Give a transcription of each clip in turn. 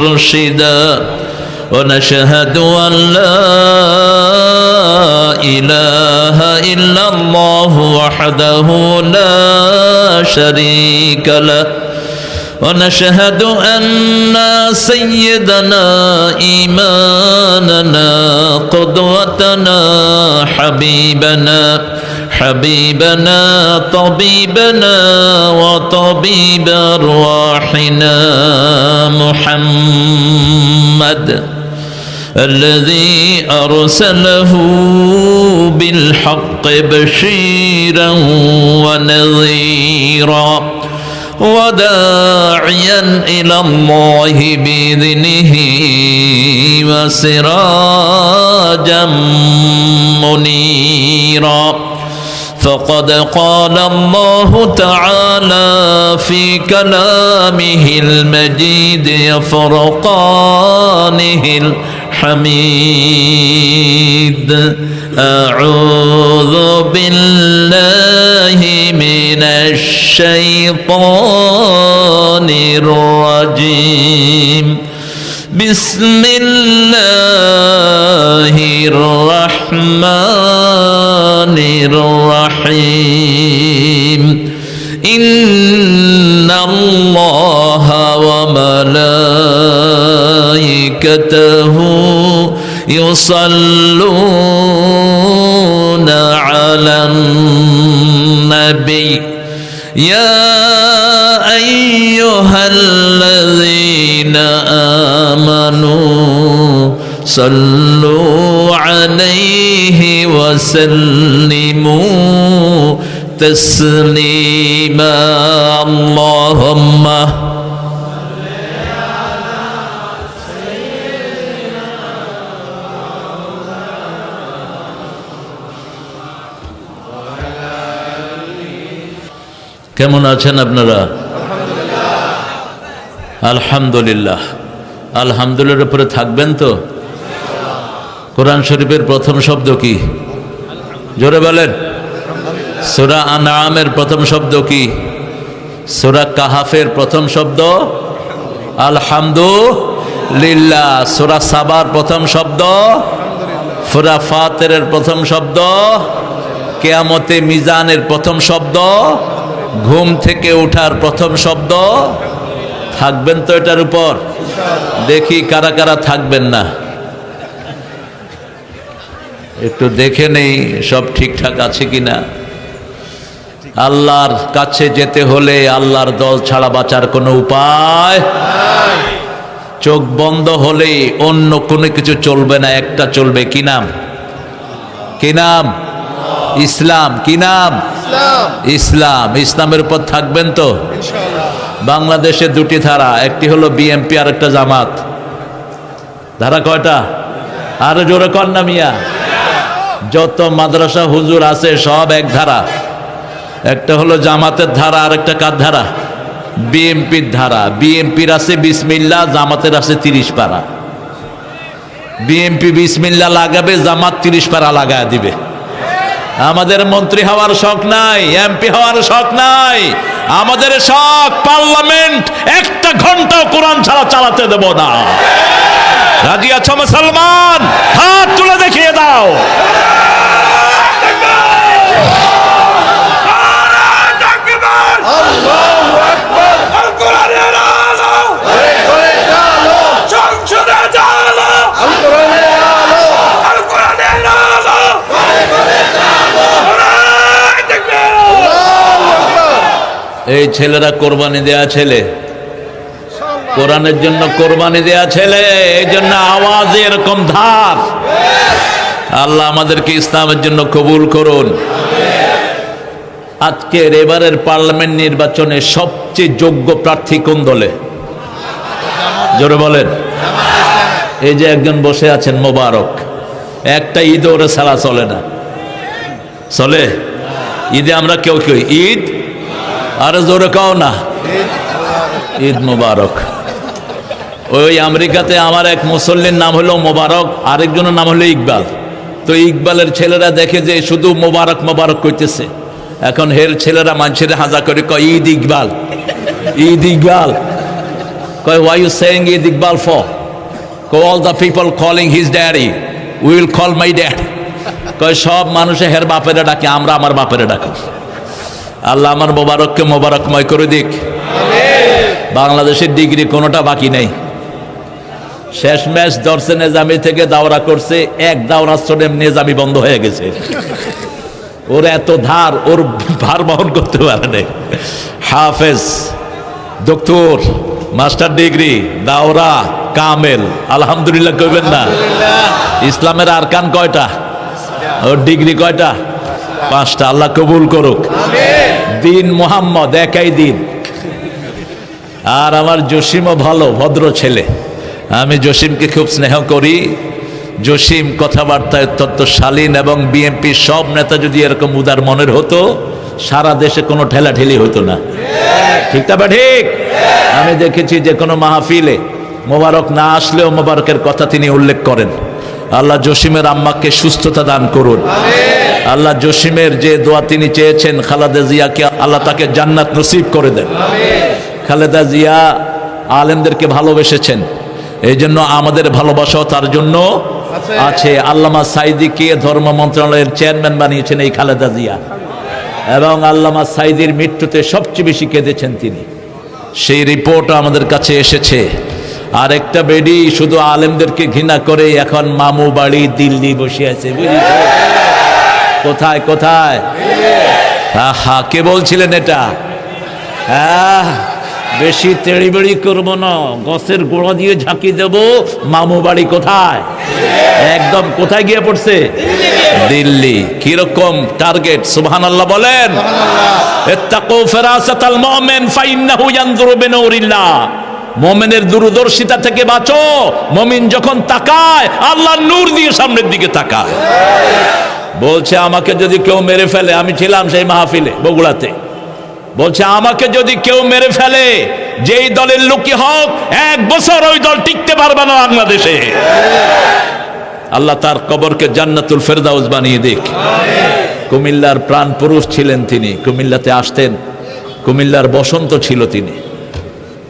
مرشدا ونشهد أن لا إله إلا الله وحده لا شريك له ونشهد أن سيدنا إمامنا قدوتنا حبيبنا طبيبنا وطبيب أرواحنا محمد الذي أرسله بالحق بشيرا ونذيرا وداعيا إلى الله بإذنه وسراجا منيرا فقد قال الله تعالى في كلامه المجيد فرقانه الحميد أعوذ بالله من الشيطان الرجيم بسم الله الرحمن الرحيم إن الله وملائكته يصلون على النبي يا أيها الذين آمنوا صلوا عليه وسلموا تسليما اللهم কেমন আছেন আপনারা? আলহামদুলিল্লাহ। আলহামদুলিল্লাহর উপরে থাকবেন তো? কোরআন শরীফের প্রথম শব্দ কি? জোরে বলেন। সূরা আনআমের প্রথম শব্দ কি? সূরা কাহাফের প্রথম শব্দ আলহামদুলিল্লাহ। সূরা সাবার প্রথম শব্দ, সূরা ফাতিরের প্রথম শব্দ, কিয়ামতে মিজানের প্রথম শব্দ, ঘুম থেকে ওঠার প্রথম শব্দ। থাকবেন তো এটার উপর? দেখি কারা কারা থাকবেন না, একটু দেখে নেই সব ঠিকঠাক আছে কিনা। আল্লাহর কাছে যেতে হলে আল্লাহর দল ছাড়া বাঁচার কোনো উপায় নাই। চোখ বন্ধ হলে অন্য কোনো কিছু চলবে না, একটা চলবে। কি নাম? কি নাম? ইসলাম। কি নাম? ইসলাম। ইসলামের উপর থাকবেন তো? বাংলাদেশে দুটি ধারা, একটি হলো বিএনপি আর একটা জামাত। ধারা কয়টা? আরো জোরে কর না মিয়া। যত মাদ্রাসা হুজুর আছে সব এক ধারা। একটা হলো জামাতের ধারা আর একটা কার ধারা? বিএনপির ধারা। বিএনপির আছে বিসমিল্লাহ, জামাতের আছে 30 পারা। বিএনপি বিসমিল্লাহ লাগাবে, জামাত 30 পারা লাগায় দিবে। আমাদের মন্ত্রী হওয়ার শখ নাই, এমপি হওয়ার শখ নাই। আমাদের শখ পার্লামেন্ট একটা ঘন্টা কোরআন ছাড়া চালাতে দেব না। রাজি আছো মুসলমান? হাত তুলে দেখিয়ে দাও। এই ছেলেরা কোরবানি দেয়া ছেলে, কোরআনের জন্য কোরবানি দেয়া ছেলে, এই জন্য আওয়াজে এরকম ধার। আল্লাহ আমাদেরকে ইসলামের জন্য কবুল করুন। আজকের এবারের পার্লামেন্ট নির্বাচনে সবচেয়ে যোগ্য প্রার্থী কোন দলে? জোরে বলেন। এই যে একজন বসে আছেন মোবারক, একটা ঈদ ওরে ছাড়া চলে না। চলে? ঈদে আমরা কেউ কেউ ঈদ, আরে জোরে কাও না, ঈদ মোবারক। ওই আমেরিকাতে আমার এক মুসল্লির নাম হলো মোবারক, আরেকজনের নাম হলো ইকবাল। তো ইকবালের ছেলেরা দেখে যে শুধু মোবারক মোবারক করতেছে, এখন হের ছেলেরা মানুষের হাজা করে কয় ঈদ ইকবাল, ঈদ ইকবাল। কয় why you saying it Iqbal for? All the people calling his daddy, we will call my dad. কয় সব মানুষে হের বাপেরে ডাকে, আমরা আমার বাপেরে ডাকি। আল্লাহ আমার মোবারককে মোবারকময় করে দিক। বাংলাদেশের ডিগ্রি কোনোটা বাকি নেই। শেষ ম্যাচ ধরছে নেজামি থেকে দাওরা করছে, এক দাওরা স্টুডেন্ট নেজামি বন্ধ হয়ে গেছে। ওর এত ধার, ওর ভার বহন করতে পারে না। হাফেজ, ডক্টর, মাস্টার ডিগ্রি, দাওরা, কামেল, আলহামদুলিল্লাহ কইবেন না? ইসলামের আরকান কয়টা? ওর ডিগ্রি কয়টা? 5টা। আল্লাহ কবুল করুক। দিন মোহাম্মদ, একাই দিন। আর আমার জসিমও ভালো, ভদ্র ছেলে। আমি জসিমকে খুব স্নেহ করি। জসিম কথাবার্তায় অত্যন্ত শালীন, এবং বিএনপি সব নেতা যদি এরকম উদার মনের হতো, সারা দেশে কোনো ঠেলাঠেলি হতো না। ঠিক তবে ঠিক। আমি দেখেছি যে কোনো মাহফিলে মোবারক না আসলেও মোবারকের কথা তিনি উল্লেখ করেন। আল্লাহ জসিমের আম্মাকে সুস্থতা দান করুন। আল্লাহ জসিমের যে দোয়া তিনি চেয়েছেন খালেদা জিয়াকে, আল্লাহ তাকে জান্নাত নসিব করে দেন। খালেদা জিয়া আলেমদেরকে ভালোবেসেছেন, এই জন্য আমাদের ভালোবাসাও তার জন্য আছে। আল্লামা সাইদিকে ধর্ম মন্ত্রণালয়ের চেয়ারম্যান বানিয়েছেন এই খালেদা জিয়া, এবং আল্লামা সাইদির মৃত্যুতে সবচেয়ে বেশি কেঁদেছেন তিনি। সেই রিপোর্ট আমাদের কাছে এসেছে। আর একটা বেডি শুধু আলেমদেরকে ঘৃণা করে এখন মামু বাড়ি দিল্লি বসে আছে। কোথায় কোথায়? হা, কে বলছিলেন এটা? হ্যাঁ, বেশি তেড়িবেড়ি করবো না, গাছের গোড়া দিয়ে ঝাঁকি দেব। মামু বাড়ি কোথায়? একদম কোথায় গিয়ে পড়ছে? দিল্লি। কিরকম টার্গেট? সুবহানাল্লাহ বলেন। ইত্তাকু ফিরাসাতাল মুমিন ফাইন্নাহু ইয়ানজুরু বিনুরিল্লাহ। মুমিনের দূরদর্শিতা থেকে বাঁচো। মুমিন যখন তাকায়, আল্লাহর নূর দিয়ে সামনের দিকে তাকায়। বলছে আমাকে যদি কেউ মেরে ফেলে, আমি ছিলাম সেই মাহফিলে বগুড়াতে, বলছে আমাকে যদি কেউ মেরে ফেলে, যেই দলের লোকই হোক, 1 বছর ওই দল টিকতে পারবে না বাংলাদেশে। আল্লাহ তার কবরকে জান্নাতুল ফেরদাউস বানিয়ে দিক। কুমিল্লার প্রাণ পুরুষ ছিলেন তিনি। কুমিল্লাতে আসতেন, কুমিল্লার বসন্ত ছিল তিনি।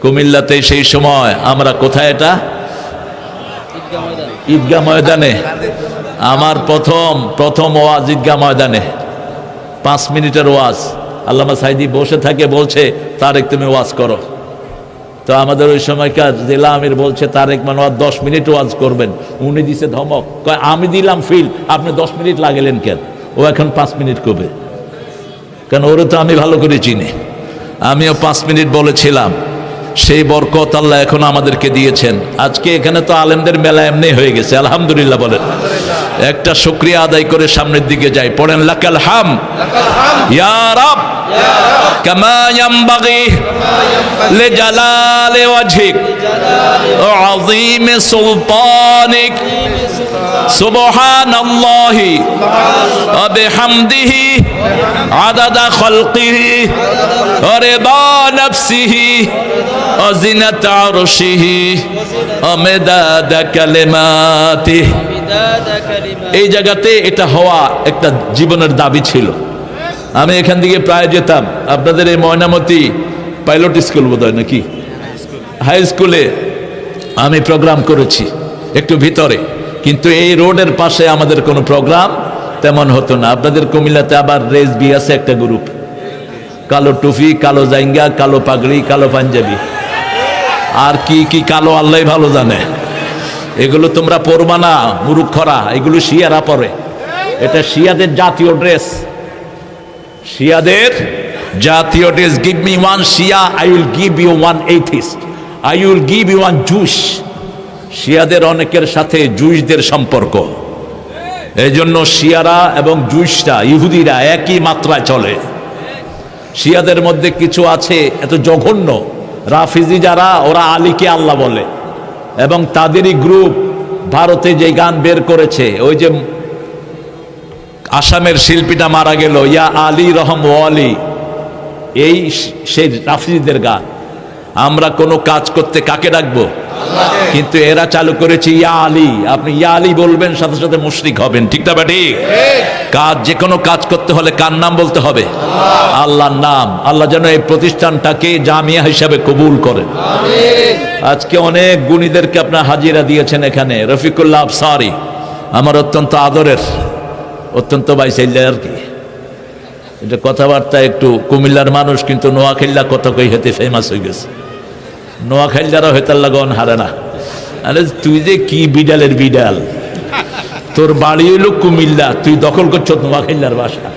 কুমিল্লাতে সেই সময় আমরা কোথায়, এটা ঈদগাহ ময়দানে, আমার প্রথম ওয়াজ ঈদগাহ ময়দানে, 5 মিনিটের ওয়াজ। আল্লামা সাইদি বসে থাকে, বলছে তারেক তুমি ওয়াজ করো। তো আমাদের ওই সময়কার জেলা আমির বলছে তারেক মানোয়ার 10 মিনিট ওয়াজ করবেন। উনি দিছে ধমক, কয় আমি দিলাম ফিল, আপনি 10 মিনিট লাগলেন কেন? ও এখন 5 মিনিট করবে, কেন ওরে তো আমি ভালো করে চিনি। আমিও 5 মিনিট বলেছিলাম। সেই বরকত আল্লাহ এখন আমাদেরকে দিয়েছেন। আজকে এখানে তো আলেমদের মেলা এমনি হয়ে গেছে, আলহামদুলিল্লাহ বলেন। একটা শুকরিয়া আদায় করে সামনের দিকে যাই, পড়েন লাকাল হাম ইয়া রাব কামা ইয়ামবাগি লিজালালি ওয়াজহিক ওয়া আযীমি সুলতানিক সুবহানাল্লাহি ওয়া বিহামদিহি আদাদা খালকিহি ওয়া রিদা নাফসিহি ওয়া জিনাতা আরশিহি ওয়া মিদাদা কালিমাতিহি। এই জায়গাতে এটা হওয়া একটা জীবনের দাবি ছিল। আমি এখান থেকে প্রায় যেতাম। আপনাদের এই ময়নামতি পাইলট স্কুল বোধহয় নাকি হাই স্কুলে আমি প্রোগ্রাম করেছি একটু ভিতরে, কিন্তু এই রোডের পাশে আমাদের কোনো প্রোগ্রাম তেমন হতো না। আপনাদের কুমিল্লাতে আবার রেস বি আছে একটা গ্রুপ, কালো টুপি, কালো জাইঙ্গা, কালো পাগড়ি, কালো পাঞ্জাবি, আর কি কি কালো আল্লাহ ভালো জানে। এগুলো তোমরা পরবা না মুরুক্ষরা, এগুলো শিয়ারা পরে। এটা শিয়াদের জাতীয় ড্রেস, শিয়াদের জাতীয় dress. Give me one Shia, I will give you one atheist, I will give you one Jews. শিয়াদের অনেকের সাথে জুইসদের সম্পর্ক, এই জন্য শিয়ারা এবং জুইসরা, ইহুদিরা একই মাত্রায় চলে। শিয়াদের মধ্যে কিছু আছে এত জঘন্য, রাফিজি যারা, ওরা আলীকে আল্লাহ বলে, এবং তাদেরই গ্রুপ ভারতে যে গান বের করেছে, ওই যে আসামের শিল্পীটা মারা গেল, ইয়া আলী রহম ওয়ালি, এই সেই রাফিজিদের গান। আমরা কোনো কাজ করতে কাকে ডাকবো? কিন্তু এরা চালু করেছে ইয়া আলী। আপনি ইয়া আলী বলবেন, সাথে সাথে মুশরিক হবেন। ঠিক না ঠিক? কাজ, যে কোনো কাজ করতে হলে কার নাম বলতে হবে? আল্লাহর নাম। আল্লাহ যেন এই প্রতিষ্ঠানটাকে জামিয়া হিসাবে কবুল করেন। আজকে অনেক গুণীদেরকে আপনার হাজিরা দিয়েছেন এখানে। রফিকুল্লাহ আফসারি আমার অত্যন্ত আদরের, অত্যন্ত বাইসাইল্লা আর কি, এটা কথাবার্তা একটু কুমিল্লার মানুষ, কিন্তু নোয়াখাইল্লা কথা কই হেতে ফেমাস হয়ে গেছে। নোয়াখাইল্লারা হইতার লাগন হারে না। আরে তুই যে কি বিডালের বিডাল, তোর বাড়ি হইল কুমিল্লা, তুই দখল করছ নোয়াখাইল্লার বাসা।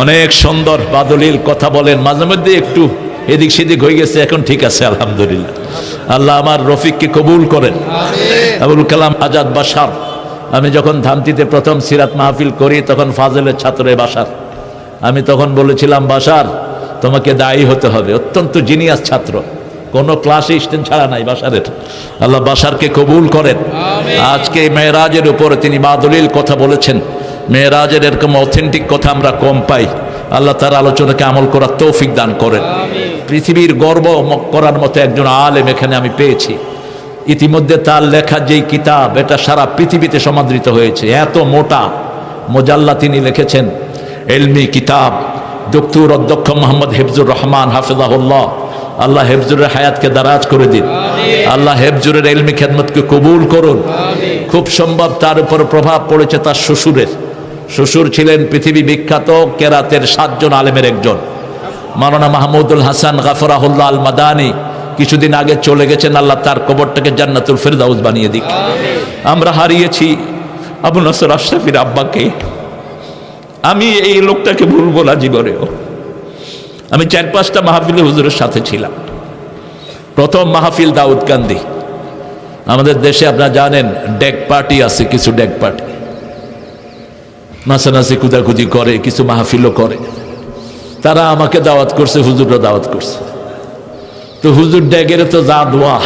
অনেক সুন্দর বাদলিল কথা বলেন, মাঝে মধ্যে একটু এদিক সেদিক হয়ে গেছে, এখন ঠিক আছে আলহামদুলিল্লাহ। আল্লাহ আমার রফিককে কবুল করেন। আবুল কালাম আজাদ বাসার, আমি যখন ধামতিতে প্রথম সিরাত মাহফিল করি তখন ফাজলের ছাত্র বাসার, আমি তখন বলেছিলাম বাসার তোমাকে দায়ী হতে হবে। অত্যন্ত জিনিয়াস ছাত্র, কোনো ক্লাসে স্ট্যান্ড ছাড়া নাই বাসারের। আল্লাহ বাসারকে কবুল করেন। আজকে মেয়েরাজের উপরে তিনি বাদলিল কথা বলেছেন। মেয়েরাজের এরকম অথেন্টিক কথা আমরা কম পাই। আল্লাহ তার আলোচনাকে আমল করার তৌফিক দান করেন। পৃথিবীর গর্ব করার মতো একজন আলেম এখানে আমি পেয়েছি। ইতিমধ্যে তার লেখা যেই কিতাব, এটা সারা পৃথিবীতে সমাদৃত হয়েছে। এত মোটা মোজাল্লা তিনি লিখেছেন, এলমি কিতাব। ডক্টর অধ্যক্ষ মোহাম্মদ হেফজুর রহমান হাফিজাহুল্লাহ, আল্লাহ হেফজুরের হায়াতকে দারাজ করে দিন। আল্লাহ হেফজুরের এলমি খেদমতকে কবুল করুন। খুব সম্ভব তার উপর প্রভাব পড়েছে তার শ্বশুরের। শ্বশুর ছিলেন পৃথিবী বিখ্যাত কেরাতের 7 জন আলেমের একজন, মাওলানা মাহমুদুল হাসান গাফরাহুল্লাহ আল মাদানী। কিছুদিন আগে চলে গেছেন, আল্লাহ তার কবরটাকে জান্নাতুল ফেরদাউস বানিয়ে দিক। আমরা হারিয়েছি আবু নসর আশরাফির আব্বাকে। আমি এই লোকটাকে ভুলবো না জীবনেও। আমি 4-5টা মাহফিলে হুজুরের সাথে ছিলাম। প্রথম মাহফিল দাউদকান্দি। আমাদের দেশে আপনারা জানেন ডেক পার্টি আছে, কিছু ডেক পার্টি নাচানাচি কুদাকুদি করে, কিছু মাহফিলও করে। তারা আমাকে দাওয়াত করছে, হুজুররা দাওয়াত করছে। তো হুজুর ড্যাগের তো যা দোয়া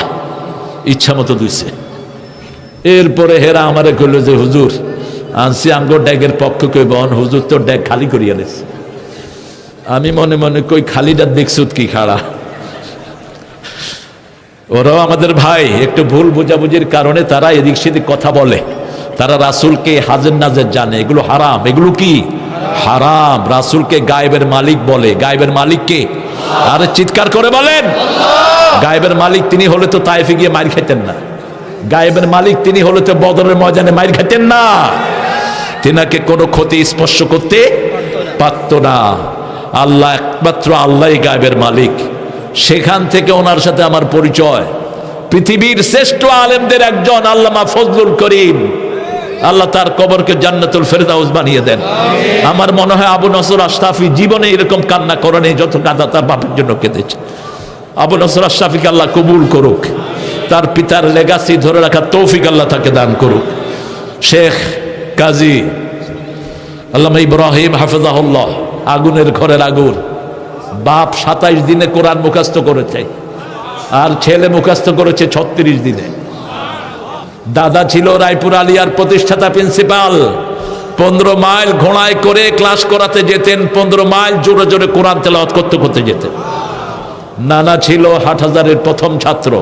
ইচ্ছা মতো দিছে। এরপরে হেরা আমারে কইল যে হুজুর আনছি আমগো ড্যাগের পক্ষ কই বন, হুজুর তো ড্যাগ খালি করিয়া দিছে। আমি মনে মনে কই খালিটা দেখছুত কি খাড়া। ওরাও আমাদের ভাই, একটু ভুল বোঝাবুঝির কারণে তারা এদিক সেদিক কথা বলে। তারা রাসূলকে হাজের নাজের জানে, এগুলো হারাম। এগুলো কি হারাম? রাসূলকে গায়েবের মালিক বলে। গায়েবের মালিক কে? আরে চিৎকার করে বলেন। গায়েবের মালিক তিনি হলে তো তায়েফে গিয়ে মার খেতেন না। গায়েবের মালিক তিনি হলে তো বদরের ময়দানে মার খেতেন না। তিনাকে কোনো ক্ষতি স্পর্শ করতে পারত না। আল্লাহ, একমাত্র আল্লাহই গায়েবের মালিক। সেখান থেকে ওনার সাথে আমার পরিচয়। পৃথিবীর শ্রেষ্ঠ আলেমদের একজন আল্লামা ফজলুল করিম, আল্লাহ তার কবরকে জান্নাতুল ফেরদাউস বানিয়ে দেন। আমার মনে হয় আবু নসর আশরাফি জীবনে এরকম কান্না করেনি যত কাঁদা তার বাপের জন্য কেঁদেছে। আবু নসর আশরাফিকে আল্লাহ কবুল করুক, তার পিতার লেগাসি ধরে রাখার তৌফিক আল্লাহ তাকে দান করুক। শেখ কাজী আল্লামা ইব্রাহিম হাফিজাহুল্লাহ, আগুনের ঘরের আগুন। বাপ 27 দিনে কোরআন মুখস্থ করেছে, আর ছেলে মুখস্থ করেছে 36 দিনে। দাদা ছিল রায়পুর আলিয়ার প্রতিষ্ঠাতা প্রিন্সিপাল। 15 মাইল ঘোড়ায় করে ক্লাস করাতে যেতেন। 15 মাইল জোরে জোরে কোরআন তেলাওয়াত করতে করতে যেতেন। নানা ছিল হাটহাজারের প্রথম ছাত্র।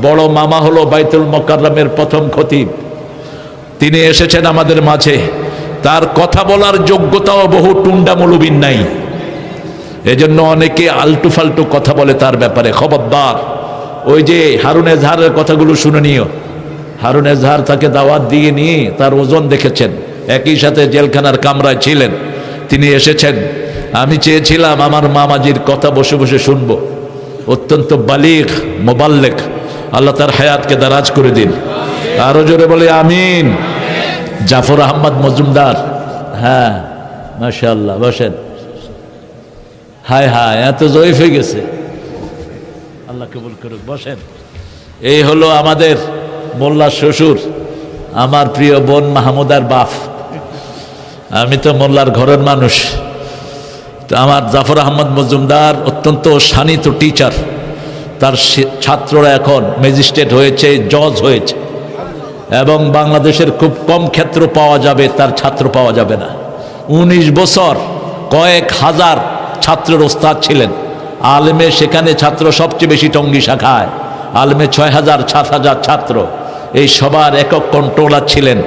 বড় মামা হলো বাইতুল মোকাররমের প্রথম খতিব। তিনি এসেছেন আমাদের মাঝে। তার কথা বলার যোগ্যতাও বহু টুন্ডা মৌলবীর নাই। এজন্য অনেকে আলটু ফালটু কথা বলে তার ব্যাপারে। খবরদার। ওই যে হারুন এজহারের কথাগুলো শুনে নিও। হারুন এজহার তাকে দাওয়াত দিয়ে নিয়ে তার ওজন দেখেছেন। একই সাথে জেলখানার কামরায় ছিলেন। তিনি এসেছেন। আমি চেয়েছিলাম আমার মামাজির কথা বসে বসে শুনবো। অত্যন্ত বালিগ মোবাল্লেগ, আল্লাহ তার হায়াতকে দারাজ করে দিন। আরো জোরে বলে আমিন। জাফর আহমদ মজুমদার, হ্যাঁ মাশাআল্লাহ, বসেন। হায় হায়, এত জয়ীফ হয়ে গেছে, আল্লাহ কবুল করুক, বসেন। এই হলো আমাদের মোল্লার শ্বশুর, আমার প্রিয় বোন মাহমুদার বাপ। আমি তো মোল্লার ঘরের মানুষ। তো আমার জাফর আহমদ মজুমদার অত্যন্ত শানিত টিচার। তার ছাত্ররা এখন ম্যাজিস্ট্রেট হয়েছে, জজ হয়েছে। এবং বাংলাদেশের খুব কম ক্ষেত্র পাওয়া যাবে, তার ছাত্র পাওয়া যাবে না। 19 বছর কয়েক হাজার ছাত্রের ওস্তাদ ছিলেন। আলেমে সেখানে ছাত্র সবচেয়ে বেশি টঙ্গী শাখায়, আলেমে 6000 7000 ছাত্র। এই সবার একক কন্ট্রোলার ছিলেন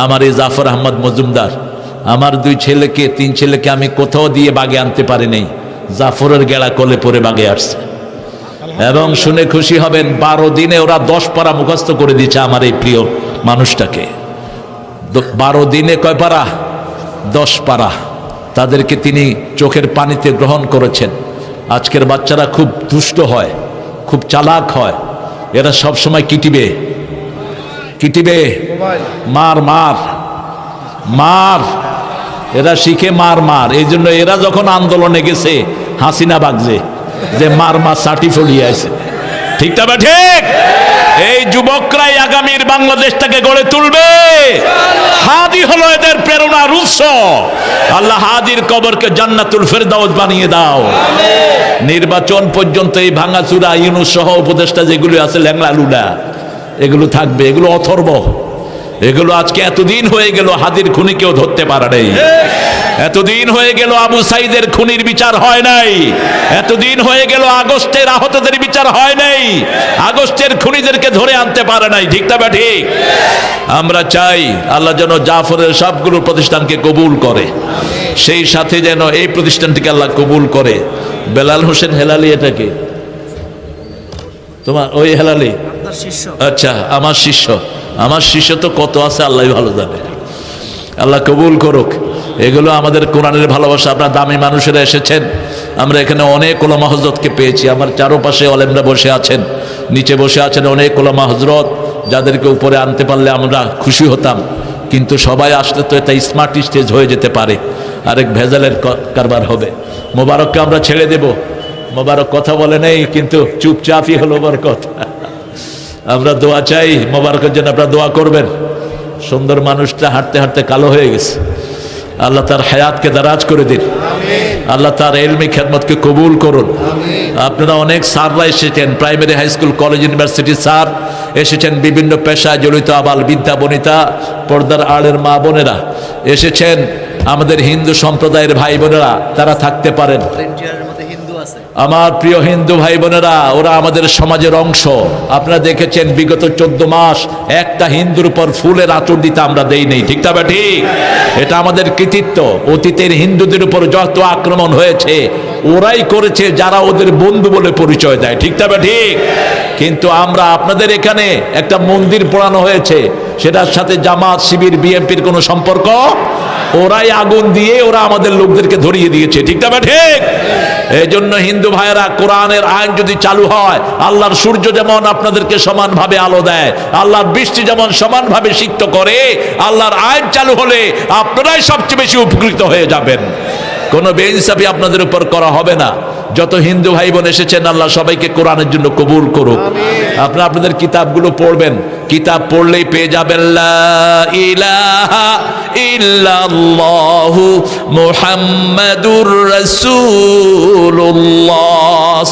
আমার এই জাফর আহমদ মজুমদার। আমার 2 ছেলেকে 3 ছেলেকে আমি কোথাও দিয়ে বাগে আনতে পারিনি, জাফরের গেলা কোলে পরে বাগে আসছে। এবং শুনে খুশি হবেন 12 দিনে ওরা 10 পারা মুখস্থ করে দিচ্ছে আমার এই প্রিয় মানুষটাকে। 12 দিনে কয় পারা? 10 পারা। তাদেরকে তিনি চোখের পানিতে গ্রহণ করেছেন। আজকের বাচ্চারা খুব দুষ্ট হয়, খুব চালাক হয়, এরা সব সময় কিটিবে কিটিবে, মার মার মার, এরা শিখে মার মার। এই জন্য এরা যখন আন্দোলনে গেছে হাসিনা বাগজে যে মার মার সাটি ফলিয়ে আছে। ঠিক না বা ঠিক? এই যুবকরাই আগামীর বাংলাদেশটাকে গড়ে তুলবে। হাদি হলো এদের প্রেরণার উৎস। আল্লাহ হাদির কবরকে জান্নাতুল ফেরদাউস বানিয়ে দাও। নির্বাচন পর্যন্ত এই ভাঙাচুরা ইউনূস সহ উপদেষ্টা যেগুলো আছে ল্যাংলা লুলা, এগুলো থাকবে, এগুলো অথর্ব, এগুলো আজকে এতদিন হয়ে গেল হাদির খুনি কেউ ধরতে পারে নাই। এতদিন হয়ে গেল আবু সাইদের খুনির বিচার হয় নাই। এতদিন হয়ে গেল আগস্টের আহতদের বিচার হয় নাই। আগস্টের খুনিদেরকে ধরে আনতে পারে নাই। ঠিক না ঠিক? আমরা চাই আল্লাহ যেন জাফরের সবগুলো প্রতিষ্ঠানকে কবুল করে, সেই সাথে যেন এই প্রতিষ্ঠানটিকে আল্লাহ কবুল করে। বেলাল হোসেন হেলালি, এটাকে তোমার ওই হেলালি? আচ্ছা, আমার শিষ্য। আমার শিষ্য তো কত আছে আল্লাহ ভালো জানে। আল্লাহ কবুল করুক। এগুলো আমাদের কোরআনের ভালোবাসা। আপনার দামি মানুষেরা এসেছেন, আমরা এখানে অনেক ওলামা হযরতকে পেয়েছি। আমার চারপাশে আলেমরা বসে আছেন, নিচে বসে আছেন অনেক ওলামা হযরত, যাদেরকে উপরে আনতে পারলে আমরা খুশি হতাম। কিন্তু সবাই আসলে তো এটা স্মার্ট স্টেজ হয়ে যেতে পারে, আরেক ভেজালের কারবার হবে। মোবারককে আমরা ছেড়ে দেব। মোবারক কথা বলে নেই, কিন্তু চুপচাপই হলো বরকত। আমরা দোয়া চাই মোবারকের জন্য, আপনারা দোয়া করবেন। সুন্দর মানুষটা হাঁটতে হাঁটতে কালো হয়ে গেছে, আল্লাহ তার হায়াতকে দারাজ করে দিন। আল্লাহ তার ইলমি খেদমতকে কবুল করুন। আপনারা অনেক স্যাররা এসেছেন, primary, high school, college, university sir এসেছেন, বিভিন্ন পেশায় জড়িত আবাল বিদ্যা বনিতা, পর্দার আড়ের মা বোনেরা এসেছেন, আমাদের হিন্দু সম্প্রদায়ের ভাই বোনেরা, তারা থাকতে পারেন। আমার প্রিয় হিন্দু ভাই বোনেরা, ওরা আমাদের সমাজের অংশ। আপনারা দেখেছেন বিগত 14 মাস একটা হিন্দুর উপর ফুলের আঁচড় দিতে আমরা দেই নেই। ঠিক না ঠিক? এটা আমাদের কৃতিত্ব। অতীতের হিন্দুদের উপর যত আক্রমণ হয়েছে ওরাই করেছে, যারা ওদের বন্ধু বলে পরিচয় দেয়। ঠিক না ঠিক? কিন্তু আমরা, আপনাদের এখানে একটা মন্দির পোড়ানো হয়েছে, সেটার সাথে জামাত, শিবির, বিএনপির কোনো সম্পর্ক? ওরাই আগুন দিয়ে ওরা আমাদের লোকদেরকে ধরিয়ে দিয়েছে। ঠিক না ঠিক? এই জন্য হিন্দু ভাইয়েরা, কোরআনের আইন যদি চালু হয়, আল্লাহর সূর্য যেমন আপনাদেরকে সমানভাবে আলো দেয়, আল্লাহর বৃষ্টি যেমন সমানভাবে সিক্ত করে, আল্লাহর আইন চালু হলে আপনারাই সবচেয়ে বেশি উপকৃত হয়ে যাবেন। কোনো বেইনসাফি আপনাদের উপর করা হবে না। যত হিন্দু ভাই বোন এসেছেন, আল্লাহ সবাইকে কোরআনের জন্য কবুল করুক। আপনারা আপনাদের কিতাবগুলো পড়বেন, কিতাব পড়লেই পেয়ে যাবেন লা ইলাহা ইল্লাল্লাহু মুহাম্মাদুর রাসূলুল্লাহ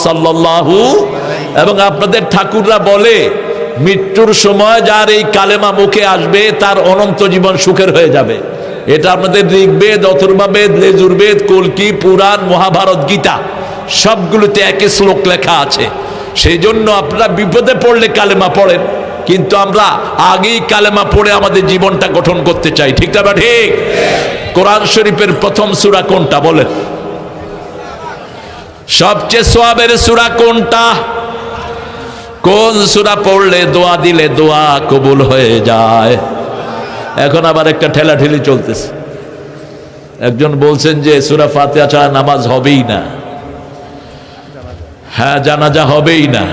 সাল্লাল্লাহু। এবং আপনাদের ঠাকুররা বলে মৃত্যুর সময় যার এই কালেমা মুখে আসবে তার অনন্ত জীবন সুখের হয়ে যাবে। এটা আপনাদের ঋগ্বেদ, অথর্ববেদ, লেজুর্বেদ, কল্কি, পুরাণ, মহাভারত, গীতা সবগুলোতে একই শ্লোক লেখা আছে। সেই জন্য আপনারা বিপদে পড়লে কালেমা পড়েন, কিন্তু আমরা আগেই কালেমা পড়ে আমাদের জীবনটা গঠন করতে চাই। ঠিক না ঠিক? কোরআন শরীফের প্রথম সূরা কোনটা বলেন? সবচেয়ে সওয়াবের সূরা কোনটা? কোন সূরা পড়লে, দোয়া দিলে দোয়া কবুল হয়ে যায়? এখন আবার একটা ঠেলাঠেলি চলতেছে। একজন বলছেন যে সূরা ফাতিহা ছাড়া নামাজ হবেই না। হ্যাঁ, জানাজা হবেই না।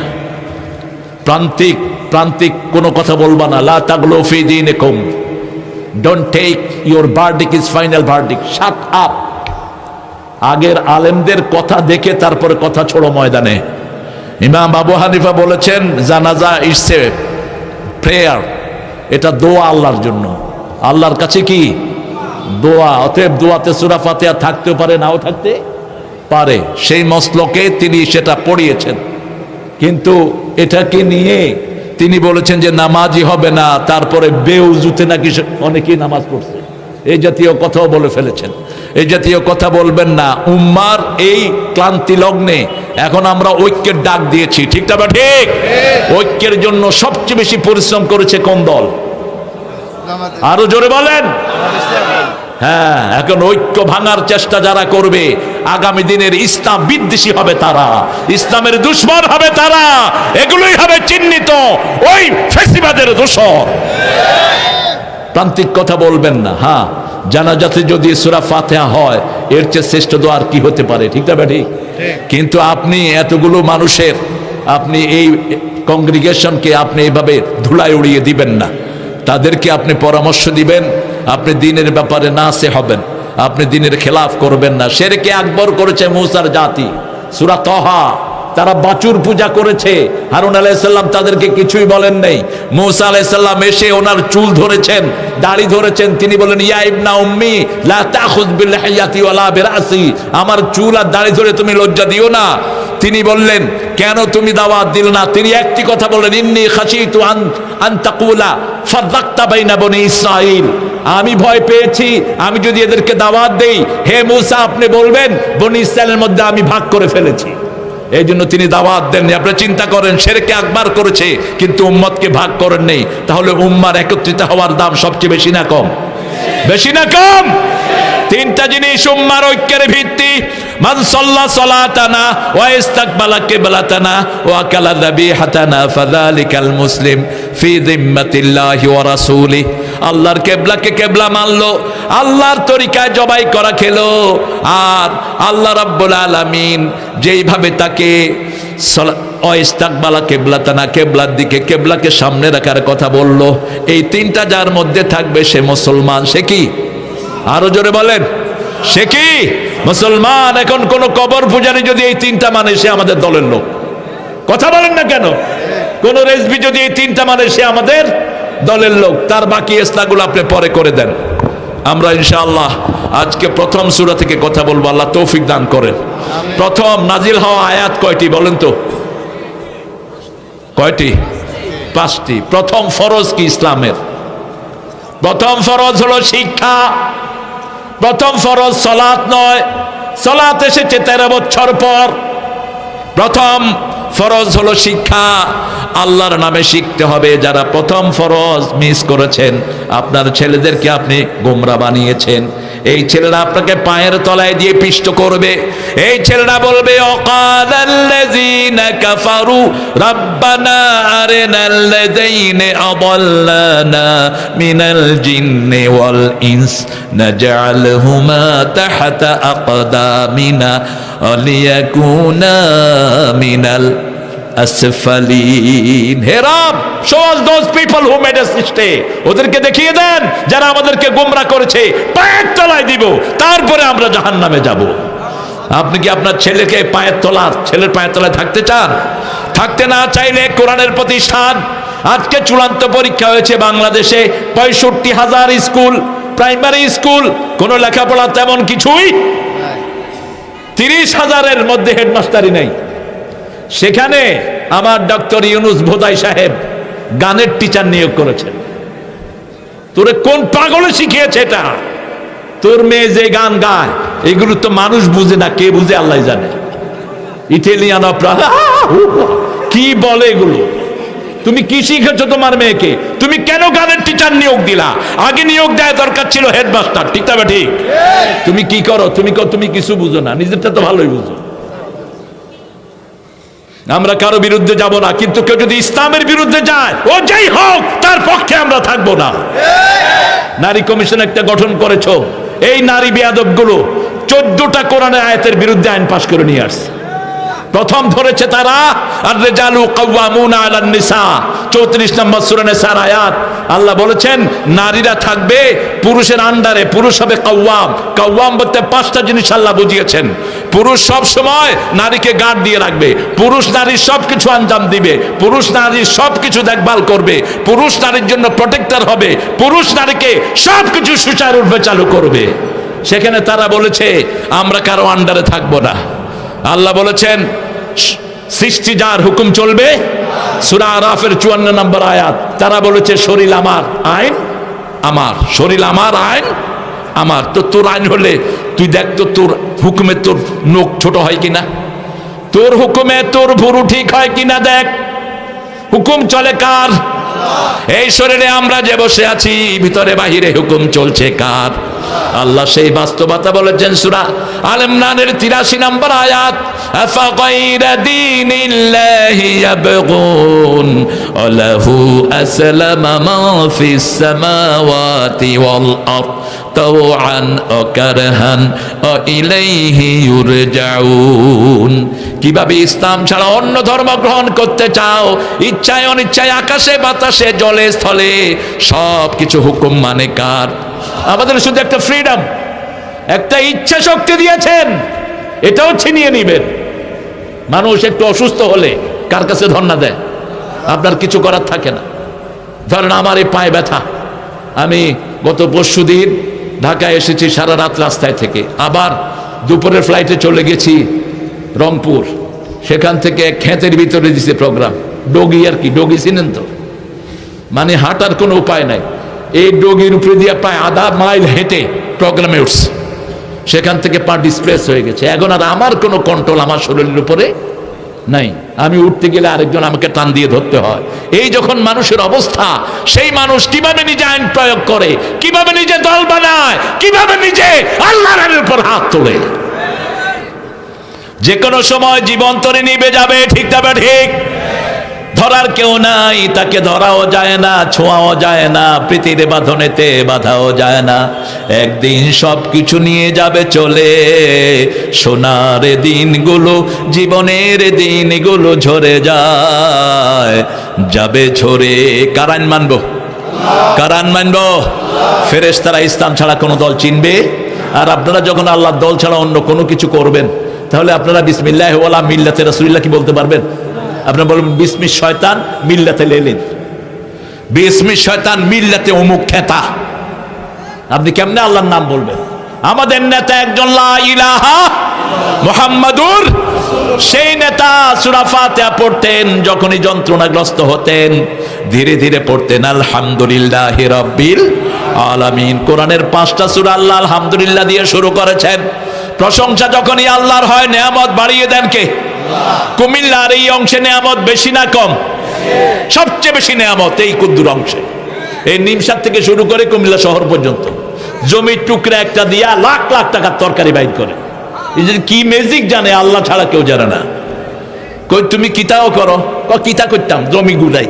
প্রান্তিক প্রান্তিক কোনো কথা বলবা না। লা তাগলু ফি দীনিকুম, don't take your verdict is final verdict, shut up. আগের আলেমদের কথা দেখে তারপরে কথা ছোড়ো ময়দানে। ইমাম আবু হানিফা বলেছেন জানাজা ইজ এ প্রেয়ার, এটা দোয়া আল্লাহর জন্য। আল্লাহর কাছে কি? দোয়া। অতএব দোয়াতে সূরা ফাতিহা থাকতেও পারে, নাও থাকতে পারে। সেই মসলকে তিনি সেটা পড়িয়েছেন, কিন্তু এটাকে নিয়ে তিনি বলেছেন যে নামাজই হবে না, তারপরে বেউজুতে নাকি অনেকেই নামাজ পড়ছে, এই জাতীয় কথাও বলে ফেলেছেন। এই জাতীয় কথা বলবেন না। উম্মার এই ক্লান্তি লগ্নে এখন আমরা ঐক্যের ডাক দিয়েছি, ঠিক না? ঠিক। ঐক্যের জন্য সবচেয়ে বেশি পরিশ্রম করেছে কোন দল? আরো জোরে বলেন। হ্যাঁ, এখন ঐক্য ভাঙার চেষ্টা যারা করবে, আগামী দিনের ইসলাম বিদ্বেষী হবে তারা, ইসলামের দুশ্মন হবে তারা, এগুলোই হবে চিহ্নিত ওই ফ্যাসিবাদের দোষর। প্রান্তিক কথা বলবেন না। হ্যাঁ, জানাজাতে যদি সূরা ফাতিহা হয়, এর চেয়ে শ্রেষ্ঠ দোয়া আর কি হতে পারে, ঠিক না? ঠিক। কিন্তু আপনি এতগুলো মানুষের, আপনি এই কংগ্রিগেশনকে আপনি এইভাবে ধুলায় উড়িয়ে দিবেন না। তাদেরকে আপনি পরামর্শ দিবেন, আপনি দিনের ব্যাপারে নাসে হবেন, আপনি দিনের খেলাফ করবেন না। শিরকে আকবর করেছে মূসার জাতি, সূরা তাহা। তারা বাছুর পূজা করেছে, হারুন আলাইহিস সালাম তাদেরকে কিছুই বলেন নাই। মূসা আলাইহিস সালাম এসে ওনার চুল ধরেছেন, দাড়ি ধরেছেন, তিনি বলেন ইয়া ইবনা উম্মি লা তাখুয বিলহিয়াতি ওয়ালা বিরাসি, আমার চুল আর দাড়ি ধরে তুমি লজ্জা দিও না। তিনি বললেন কেন তুমি দাওয়াত দিল না? তিনি একটি কথা বললেন, ইন্নী খাশিতু আন তাকুলা ফাযাক্তা বাইনা বনি ইসরাঈল, আমি ভয় পেয়েছি আমি যদি এদেরকে দাওয়াত দেই, হে মূসা আপনি বলবেন বনি ইসরাঈলের মধ্যে আমি ভাগ করে ফেলেছি। এই জন্য তিনি দাওয়াত দেননি। আপনি চিন্তা করেন, শিরকে আকবার করেছে কিন্তু উম্মতকে ভাগ করেন নেই। তাহলে উম্মার একত্রিত হওয়ার দাম সবচেয়ে বেশি না কম? বেশি না কম? তিনটা জিনিস উম্মার ঐক্যের ভিত্তি। মান সাল্লা সালাতানা ওয়া ইস্তাকবালা কিবলাতানা ওয়া আকালা যাবিহাতানা ফাযালিকাল মুসলিম ফি যিম্মাতিল্লাহি ওয়া রাসূলিহি, আল্লাহর কিবলাকে কিবলা মানলো, আল্লাহর তরিকায় জবাই করা খেলো, আর আল্লাহ রাব্বুল আলামিন যেইভাবে তাকে ইস্তাকবালা কিবলাতানা, কিবলার দিকে, কিবলাকে সামনে রাখার কথা বললো, এই তিনটা যার মধ্যে থাকবে সে মুসলমান। সে কি? আরো জোরে বলেন, সে কি মুসলমান? এখন কোন কবর পূজারী যদি এই তিনটা মানে, সে আমাদের দলের লোক। কথা বলেন না কেন? কোন রেজবি যদি এই তিনটা মানে, সে আমাদের দলের লোক। তার বাকি ইসলামগুলো আপনি পরে করে দেন। আমরা ইনশাআল্লাহ আজকে প্রথম সূরা থেকে কথা বলবো, আল্লাহ তৌফিক দান করেন। প্রথম নাজিল হওয়া আয়াত কয়টি বলেন তো? কয়টি? 5টি। প্রথম ফরজ কি ইসলামের? প্রথম ফরজ হলো শিক্ষা। প্রথম ফরজ সালাত নয়, সালাত এসেছে 13 বছর পর। প্রথম ফরজ হলো শিক্ষা, আল্লাহর নামে শিখতে হবে। যারা প্রথম ফরজ মিস করেছেন, আপনার ছেলেদেরকে আপনি গোমরা বানিয়েছেন। এই ছেলেরা আপনাকে পায়ের তলায় দিয়ে পিষ্ট করবে। এই ছেলেরা বলবে ওয়াকালাল্লাযীনা কাফারু রাব্বানা আরিনাল্লাযীনা আদাল্লানা মিনাল জিন্নি ওয়াল ইনস নাজআলহুমা তাহতা আকদামিনা লিয়াকুনা মিনাল আসফালিন। হে রব, show us those people who made us stay, ওদেরকে দেখিয়ে দেন যারা আমাদেরকে গোমরা করেছে, পায়ের তলায় দিব, তারপরে আমরা জাহান্নামে যাব। আপনি কি আপনার ছেলেকে ছেলের পায়ের তলায় থাকতে চান? থাকতে না চাইলে কোরআনের প্রতিষ্ঠান, আজকে চূড়ান্ত পরীক্ষা হয়েছে বাংলাদেশে 65,000 স্কুল, প্রাইমারি স্কুল, কোনো লেখাপড়া তেমন কিছুই, 30,000-এর মধ্যে হেডমাস্টারই নেই। সেখানে আমার ডক্টর ইউনুস ভোদাই সাহেব গানের টিচার নিয়োগ করেছেন। তোরে কোন পাগলে শিখিয়েছে এটা? তোর মেয়ে যে গান গায়, এগুলো তো মানুষ বুঝে না, কে বুঝে আল্লাহ জানে। ইটালিয়ান অপেরা কি বলে এগুলো? তুমি কি শিখেছো তোমার মেয়েকে? তুমি কেন গানের টিচার নিয়োগ দিলা? আগে নিয়োগ দেওয়া দরকার ছিল হেডমাস্টার, ঠিক না? ঠিক। তুমি কি করো? তুমি কিছু বুঝো না, নিজেরটা তো ভালোই বুঝো। আমরা কারো বিরুদ্ধে যাব না, কিন্তু কেউ যদি ইসলামের বিরুদ্ধে যায়, ও যাই হোক, তার পক্ষে আমরা থাকবো না। নারী কমিশন একটা গঠন করেছো, এই নারী বেয়াদবগুলো 14টা কোরআনের আয়াতের বিরুদ্ধে আইন পাশ করে নিয়ে আসছে। প্রথম ধরেছে তারা আর-রিজালু কাওয়ামুনা আলান নিসা, 34 নম্বর সূরা নিসার আয়াত। আল্লাহ বলেছেন নারীরা থাকবে পুরুষের আন্ডারে, পুরুষ হবে কাওয়াম। কাওয়াম বলতে 5টা জিনিস আল্লাহ বুঝিয়েছেন। পুরুষ সব সময় নারীকে গার্ড দিয়ে রাখবে, পুরুষ নারীর সবকিছু আঞ্জাম দিবে, পুরুষ নারীর সবকিছু দেখভাল করবে, পুরুষ নারীর জন্য প্রোটেক্টর হবে, পুরুষ নারীকে সবকিছু সুচারুরূপে চালু করবে। সেখানে তারা বলেছে আমরা কারো আন্ডারে থাকবো না। আল্লাহ বলেছেন সৃষ্টি যার হুকুম চলবে, সূরা আরাফের 54 নম্বর আয়াত। তারা বলেছে শরীর আমার আইন আমার, শরীর আমার আইন আমার তো তোর আইন হলে তুই দেখ তো তোর হুকুমে তোর নখ ছোট হয় কিনা, তোর হুকুমে তোর ভুরু ঠিক হয় কিনা দেখ। হুকুম চলে কার? এই শরীরে আমরা যে বসে আছি ভিতরে বাহিরে হুকুম চলছে কার? আল্লাহ সেই বাস্তবতা বলেছেন সূরা আল ইমরানের 83 নম্বর আয়াত, আফা গায়রা দীনিল্লাহি ইয়াবগুন ওয়ালাহু আসলামা মা ফিস সামাওয়াতি ওয়াল আরদ তাওআন ওয়া কারহান ওয়া ইলাইহি ইউরজাউন। কিভাবে ইসলাম ছাড়া অন্য ধর্ম গ্রহণ করতে চাও? ইচ্ছায় অনিচ্ছায়, আকাশে বাতাসে জলে স্থলে সব কিছু হুকুম মানে কার? আমাদের শুধু একটা ফ্রিডম, একটা ইচ্ছা শক্তি দিয়েছেন, এটাও ছিনিয়ে নিবেন। মানুষ একটু অসুস্থ হলে কার কাছে ধর্ণা দেয়? আপনার কিছু করার থাকে না। ধরেন আমার এই পায়ে ব্যথা, আমি গত পরশুদিন ঢাকায় এসেছি সারা রাত রাস্তায় থেকে, আবার দুপুরের ফ্লাইটে চলে গেছি রংপুর, সেখান থেকে ক্ষেতের ভিতরে দিছে প্রোগ্রাম, ডগি আর কি, ডগি চিনেন তো, মানে হাঁটার কোনো উপায় নাই, এই ডগির উপরে দিয়ে প্রায় আধা মাইল হেঁটে প্রোগ্রামে উঠছে, সেখান থেকে পা ডিসপ্লেস হয়ে গেছে। এখন আর আমার কোনো কন্ট্রোল আমার শরীরের উপরে নাই, আমি উঠতে গেলে আরেকজন আমাকে টান দিয়ে ধরতে হয়। এই যখন মানুষের অবস্থা, সেই মানুষ কিভাবে নিজে আইন প্রয়োগ করে, কিভাবে নিজে দল বানায়, কিভাবে নিজে আল্লাহর উপর হাত তোলে? যে কোনো সময় জীবন তরে নিবে যাবে, ঠিক তবে ঠিক। ধরার কেউ নাই, তাকে ধরাও যায় না, ছোঁয়াও যায় না, প্রীতির বাঁধনেতে বাঁধাও যায় না। একদিন সব কিছু নিয়ে যাবে চলে, সোনার দিনগুলো, জীবনের দিনগুলো ঝরে যায়, যাবে ঝরে। কার আইন মানবো? কার আইন মানবো? ফেরেশতারা ইসলাম ছাড়া কোনো দল চিনবে? আর আপনারা যখন আল্লাহর দল ছাড়া অন্য কোনো কিছু করবেন, তাহলে আপনারা বিসমিল্লাহ ওয়ালা মিল্লাতে রাসূলিল্লাহ কি বলতে পারবেন? আপনারা বলবেন বিসমি শয়তান মিল্লাতে লেলিন, বিসমি শয়তান মিল্লাতে অমুক খেতা। আপনি কেমনে আল্লাহর নাম বলবেন? আমাদের নেতা একজন, লা ইলাহা মুহাম্মাদুর, সেই নেতা সূরা ফাতিহা পড়তেন যখনই যন্ত্রণাগ্রস্ত হতেন, ধীরে ধীরে পড়তেন আলহামদুলিল্লাহি রাব্বিল আলামিন। কোরআনের 5টা সূরা আল্লাহ আলহামদুলিল্লাহ দিয়ে শুরু করেছেন। প্রশংসা যখনই আল্লাহর হয়, নেয়ামত বাড়িয়ে দেন কে? কুমিল্লার এই অংশে নেয়ামত বেশি না কম? সবচেয়ে বেশি নেয়ামত এই কুদ্দুর অংশে, এই নিমসার থেকে শুরু করে কুমিল্লা শহর পর্যন্ত জমির টুকরা একটা দিয়া লাখ লাখ টাকার তরকারি বাইর করে। এই যে কি ম্যাজিক জানে আল্লাহ ছাড়া কেউ জানে না। কই তুমি কিতাও করো? কিতা করতাম, জমি গুটাই,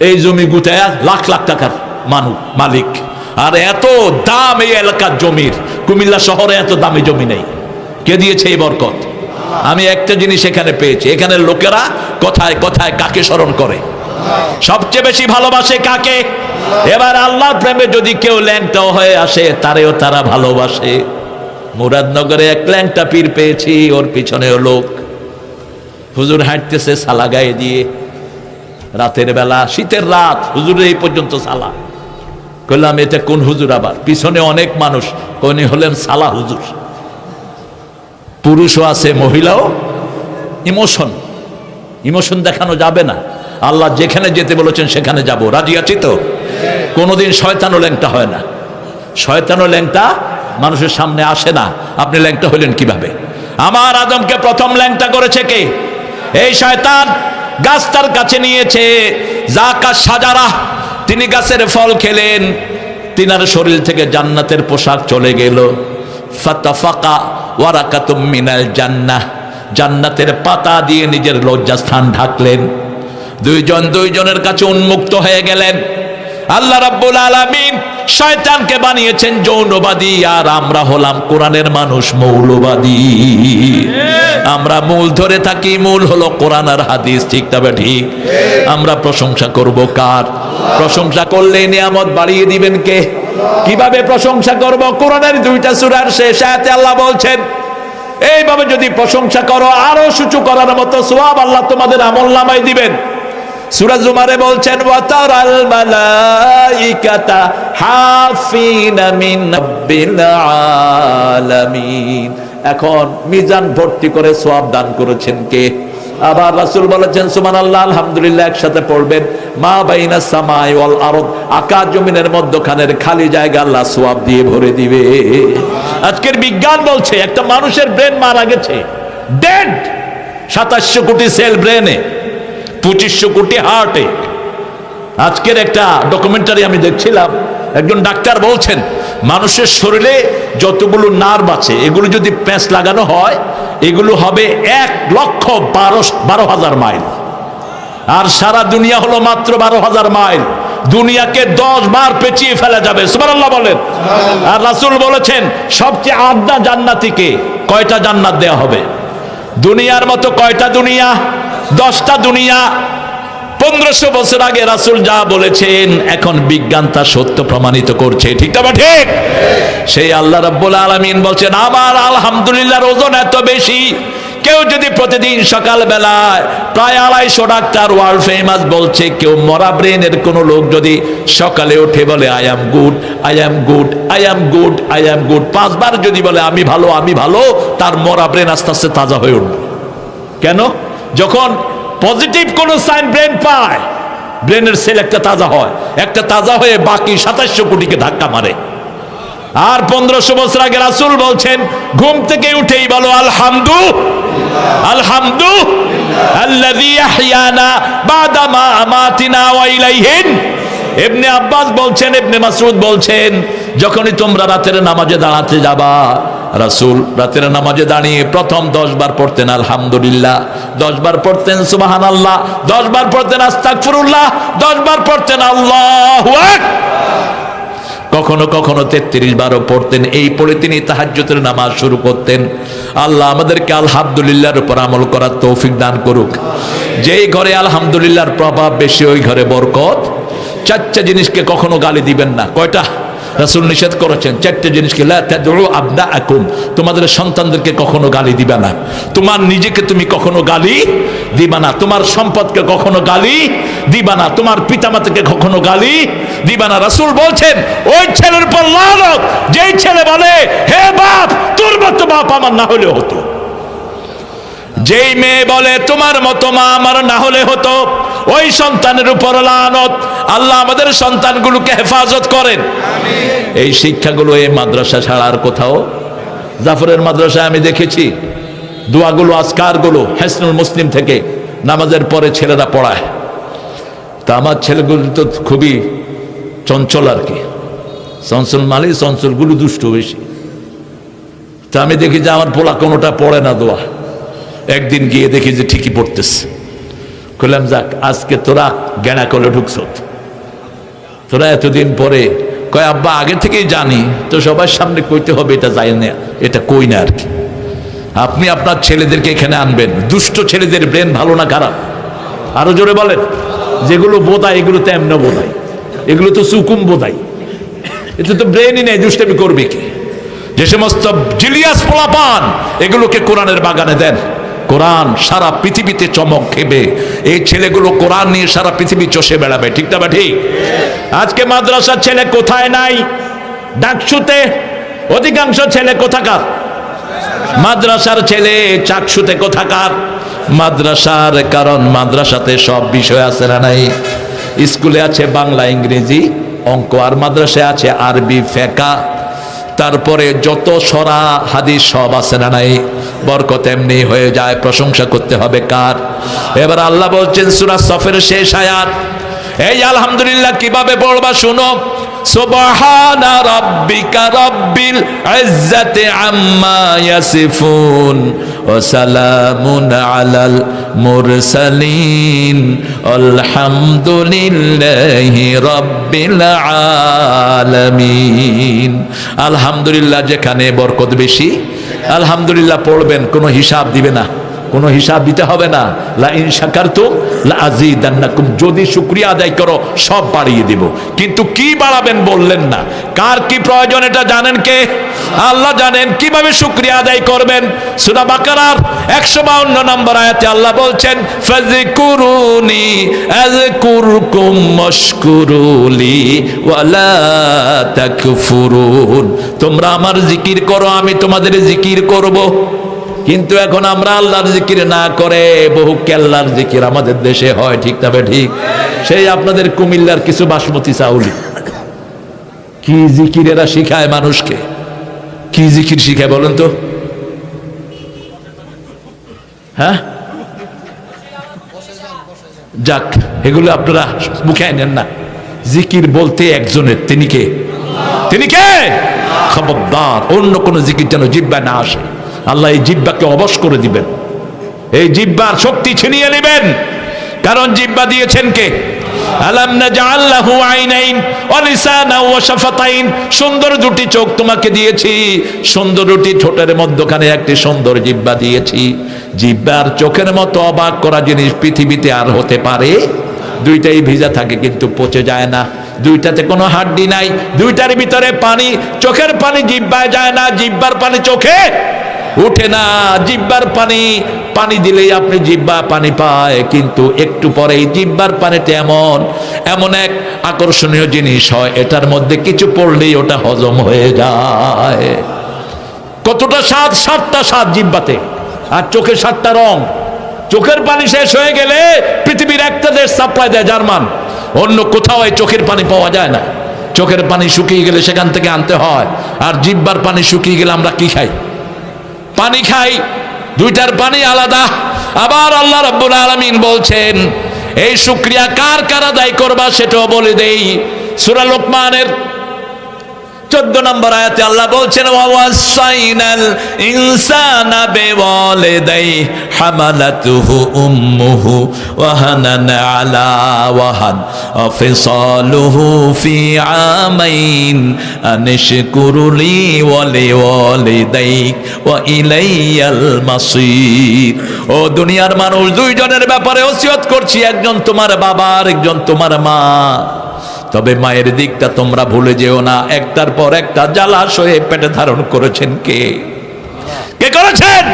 এই জমি গুটায়া লাখ লাখ টাকার মালিক। আর এত দাম এই এলাকার জমির, কুমিল্লা শহরে এত দামি জমি নেই। কে দিয়েছে এই বরকত? আমি একটা জিনিস এখানে পেয়েছি, এখানে লোকেরা কথায় কথায় কাকে স্মরণ করে? সবচেয়ে বেশি ভালোবাসে কাকে? এবার আল্লাহর প্রেমে যদি কেউ ল্যাংটাও হয়ে আসে, তারেও তারা ভালোবাসে। মুরাদনগরে এক ল্যাংটা পীর পেয়েছি, ওর পিছনেও লোক। হুজুর হাঁটতেছে সালা গায়ে দিয়ে, রাতের বেলা, শীতের রাত, হুজুরের এই পর্যন্ত সালা। কইলাম এটা কোন হুজুর? আবার পিছনে অনেক মানুষ, কোনি হলেন সালা হুজুর। পুরুষও আছে, মহিলাও। ইমোশন দেখানো যাবে না। আল্লাহ যেখানে যেতে বলেছেন সেখানে যাব, রাজি আছি তো? কোনোদিন শয়তানও ল্যাংটা হয় না। শয়তানও ল্যাংটা মানুষের সামনে আসে না। আপনি ল্যাংটা হইলেন কিভাবে? আমার আদমকে প্রথম ল্যাংটা করেছে কে? এই শয়তান। গাছ তার কাছে নিয়েছে, জাকা সাজারা, তিনি গাছের ফল খেলেন, তিনার শরীর থেকে জান্নাতের পোশাক চলে গেল। ফাতাফাকা ওয়ারাকাতুম মিনাল জান্নাহ, জান্নাতের পাতা দিয়ে নিজের লজ্জাস্থান ঢাকলেন। দুইজনের কাছে উন্মুক্ত হয়ে গেলেন। আল্লাহ রাব্বুল আলামিন শয়তানকে বানিয়েছেন যৌনবাদী, আর আমরা হলাম কোরআনের মানুষ মৌলবাদী। আমরা মূল ধরে থাকি, মূল হলো কোরআন আর হাদিস, ঠিক তবে ঠিক। আমরা প্রশংসা করব কার? প্রশংসা করলে নিয়ামত বাড়িয়ে দিবেন কে? কিভাবে প্রশংসা করব? কোরআনের 2টা সূরার শেষ আয়াতে আল্লাহ বলছেন, এইভাবে যদি প্রশংসা করো, আরো সূচু করার মতো সওয়াব আল্লাহ তোমাদের আমলনামায় দিবেন। সূরা জুমারে বলছেন, ওয়াতারাল মালাইকাতা হাফিনা মিন রাব্বিল আলামিন। এখন মিজান ভর্তি করে সওয়াব দান করেছেন কে? আবার রাসূল বলেছেন সুবহানাল্লাহ আলহামদুলিল্লাহ একসাথে পড়বেন। মা বাইনা সামাই ওয়াল আরদ, আকাশ জমিনের মধ্যখানের খালি জায়গা আল্লাহ সওয়াব দিয়ে ভরে দিবে। আজকের বিজ্ঞান বলছে একটা মানুষের ব্রেন মারা গেছে, ডেড। 2700 কোটি সেল ব্রেনে, 2500 কোটি হার্টে। আজকের একটা ডকুমেন্টারি আমি দেখছিলাম, একজন ডাক্তার বলছেন মানুষের শরীরে যতগুলো নার্ভ আছে এগুলো যদি প্যাঁচ লাগানো হয় এগুলো হবে 1,12,000 মাইল, আর সারা দুনিয়া হলো মাত্র 12,000 মাইল। দুনিয়াকে 10 বার পেঁচিয়ে ফেলা যাবে, সুবহানাল্লাহ বলেন। আর রাসূল বলেছেন সবচেয়ে আদনা জান্নাতীকে কয়টা জান্নাত দেওয়া হবে? দুনিয়ার মতো কয়টা দুনিয়া? 10টা দুনিয়া। 1500 বছর আগে রাসূল যা বলেছেন এখন বিজ্ঞান তা সত্য প্রমাণিত করছে, ঠিক না ঠিক? সেই আল্লাহ রাব্বুল আলামিন বলছেন আমার আলহামদুলিল্লাহর ওজন এত বেশি, কেউ যদি প্রতিদিন সকাল বেলায় প্রায় 250 ডাক্তার ওয়ার্ল্ড ফেমাস বলছে, কেউ মরা ব্রেনের কোন লোক যদি সকালে উঠে বলে I am good, I am good, I am good, I am good 5 বার যদি বলে আমি ভালো, আমি ভালো, তার মরা ব্রেন আস্তে আস্তে তাজা হয়ে উঠবে। কেন? যখন পজিটিভ কোন সাইন ব্রেন পায়, ব্রেনের সেল একটা তাজা হয়, একটা তাজা হয়ে বাকি 2700 কোটিকে ধাক্কা মারে। আর 1500 বছর আগে রাসূল বলছেন ঘুম থেকে উঠেই বলো আলহামদুলিল্লাহ, আলহামদুলিল্লাহ আল্লাযী আহইয়ানা বাদা মা আমাতিনা ওয়া ইলাইহিন। ইবনে আব্বাস বলছেন, ইবনে মাসউদ বলছেন যখনই তোমরা রাতের নামাজে দাঁড়াতে যাবা, রাসূল রাতের নামাজে দাঁড়িয়ে প্রথম 10 বার পড়তেন আলহামদুলিল্লাহ, 10 বার পড়তেন সুবহানাল্লাহ, 10 বার পড়তেন আস্তাগফিরুল্লাহ, 10 বার পড়তেন আল্লাহু আকবার, কখনো কখনো 33 বারও পড়তেন। এই পড়ে তিনি তাহাজ্জুদের নামাজ শুরু করতেন। আল্লাহ আমাদেরকে আলহামদুলিল্লাহর উপর আমল করার তৌফিক দান করুক। যেই ঘরে আলহামদুলিল্লাহর প্রভাব বেশি ওই ঘরে বরকত। 4টা জিনিসকে কখনো গালি দিবেন না। কয়টা? রাসূল নিষেধ করেছেন 4টে জিনিসকে, লা তাদউ আবনাআকুম, তোমাদের সন্তানদেরকে কখনো গালি দিবা না, তোমার নিজেকে তুমি কখনো গালি দিবা না, তোমার সম্পদকে কখনো গালি দিবা না, তোমার পিতামাতাকে কখনো গালি দিবা না। রাসূল বলছেন ওই ছেলের উপর লানত যেই ছেলে বলে হে বাপ তোর মতো বাপ আমার না হলে হতো, যেই মেয়ে বলে তোমার মতো মা আমার না হলে হতো, ওই সন্তানের উপর লানত। আল্লাহ আমাদের সন্তানগুলোকে হেফাজত করেন। এই শিক্ষাগুলো এই মাদ্রাসা ছাড়া আর কোথাও। জাফরের মাদ্রাসায় আমি দেখেছি দোয়াগুলো, আজকারগুলো হিসনুল মুসলিম থেকে নামাজের পরে ছেলেরা পড়ায়। তা আমার ছেলেগুলো তো খুবই চঞ্চল আর কি, চঞ্চল মানে চঞ্চলগুলো দুষ্ট বেশি। তা আমি দেখি যে আমার পোলা কোনোটা পড়ে না দোয়া। একদিন গিয়ে দেখি যে ঠিকই পড়তেছে। বললাম যাক আজকে তোরা জ্ঞানা করে ঢুকছ, তোরা এতদিন পরে। কয় আব্বা আগে থেকেই জানি, তো সবার সামনে কইতে হবে এটা যাই না, এটা কই না আর কি। আপনি আপনার ছেলেদেরকে এখানে আনবেন, দুষ্ট ছেলেদের ব্রেন ভালো না খারাপ? আরো জোরে বলেন। যেগুলো বোধায় এগুলো তো এমন বোধায়, এগুলো তো সুকুম বোধায়, এটা তো ব্রেনই নেই, দুষ্টামি করবে কি? যে সমস্ত জিলিয়াস পোলাপান এগুলোকে কোরআনের বাগানে দেন, কোরআন সারা পৃথিবীতে চমক খেবে। এই ছেলেগুলো কোরআন নিয়ে সারা পৃথিবী চষে বেড়াবে, ঠিক না বা ঠিক? আজকে মাদ্রাসার ছেলে কোথায় নাই? ডাকসুতে। অধিকাংশ ছেলে কোথাকার? মাদ্রাসার ছেলে। চাকসুতে কোথাকার? মাদ্রাসার। কারণ মাদ্রাসাতে সব বিষয় আছে না নাই? স্কুলে আছে বাংলা, ইংরেজি, অঙ্ক, আর মাদ্রাসায় আছে আরবি, ফিকহ, তারপরে যত সরা হাদিস সব আছে না নাই? বরকত এমনি হয়ে যায়। প্রশংসা করতে হবে কার? এবার আল্লাহ বলছেন সূরা সফের শেষ আয়াত, এই আলহামদুলিল্লাহ কিভাবে পড়বা শুনো। সুবহানা রাব্বিকা রাব্বিল ইজ্জাতি আম্মা ইয়াসিফুন ওয়া সালামুন আলাল মুরসালিন আলহামদুলিল্লাহি রাব্বিল আলামিন। আলহামদুলিল্লাহ যেখানে বরকত বেশি, আলহামদুলিল্লাহ পড়বেন, কোনো হিসাব দিবে না, কোনো হিসাব দিতে হবে না। লা ইন শাকারতুম লা আযীদান্নাকুম, যদি শুকরিয়া আদায় করো সব বাড়িয়ে দেব। কিন্তু কি বাড়াবেন বললেন না। কার কি প্রয়োজন এটা জানেন কে? আল্লাহ জানেন। কিভাবে শুকরিয়া আদায় করবেন? সূরা বাকারার 152 নম্বর আয়াতে আল্লাহ বলছেন ফাযকুরুনি আযকুরকুম ওয়াশকুরুলি ওয়ালা তাকফুরুন, তোমরা আমার জিকির করো আমি তোমাদের জিকির করব। কিন্তু এখন আমরা আল্লাহর জিকির না করে বহু কেল্লার জিকির আমাদের দেশে হয়, ঠিক তবে ঠিক। সেই আপনাদের কুমিল্লার কিছু বাসমতি চাউলি কি জিকির এরা শিখায় মানুষকে, কি জিকির শিখায় বলেন তো? হ্যাঁ, যাক, এগুলো আপনারা মুখে আনেন না। জিকির বলতে একজনের, তিনি কে? তিনি কে? খবরদার অন্য কোন জিকির যেন জিহ্বা না আসে। আল্লাহ এই জিহ্বাকে অবশ করে দিবেন, এই জিহ্বার শক্তি ছিনিয়ে নেবেন। কারণ জিহ্বা দিয়েছেন কে? আলাম নাজআল লাহু আইনাইন ওয়া লিসানান ওয়া শাফাতাইন, সুন্দর দুটি চোখ তোমাকে দিয়েছি, সুন্দর দুটি ঠোঁটের মধ্যখানে একটি সুন্দর জিহ্বা দিয়েছি। জিহ্বার চোখের মতো অবাক করা জিনিস পৃথিবীতে আর হতে পারে? দুইটাই ভিজা থাকে কিন্তু পচে যায় না, দুইটাতে কোনো হাড্ডি নাই, দুইটার ভিতরে পানি, চোখের পানি জিহ্বায় যায় না, জিহ্বার পানি চোখে উঠে না। জিহ্বার পানি, পানি দিলেই আপনি জিহ্বা পানি পায়, কিন্তু একটু পরেই জিহ্বার পানিতে এমন এক আকর্ষণীয় জিনিস হয়, এটার মধ্যে কিছু পড়লেই ওটা হজম হয়ে যায়। কতটা স্বাদ, 7টা স্বাদ জিহ্বাতে, আর চোখে 7টা রং। চোখের পানি শেষ হয়ে গেলে পৃথিবীর একটা দেশ সাপ্লাই দেয়, জার্মান, অন্য কোথাও এই চোখের পানি পাওয়া যায় না। চোখের পানি শুকিয়ে গেলে সেখান থেকে আনতে হয়, আর জিহ্বার পানি শুকিয়ে গেলে আমরা কি খাই? পানি খাই। দুইটার পানি আলাদা। আবার আল্লাহ রাব্বুল আলামিন বলছেন, এই শুকরিয়া কার কার আদায় করবা সেটাও বলে দেই। সূরা লোকমানের 14 নম্বর আয়াতে আল্লাহ বলছেন, ওয়াসাইনাল ইনসানা বিওয়ালিদাই হামালাতুহু উম্মুহু ওয়াহানান আলা ওয়াহান ওয়াফিসালুহু ফি আমাইন আনিশকুরুলি ওয়া লিওয়ালিদাইক ওয়া ইলাইয়াল মাসির। ও দুনিয়ার মানুষ, দুইজনের ব্যাপারে ওসিয়ত করছি, একজন তোমার বাবা আর একজন তোমার মা। তবে মায়ের দিকটা তোমরা ভুলে যেও না। একটার পর একটা জ্বালাশয়ে পেটে ধারণ করেছেন কে? কে করেছেন?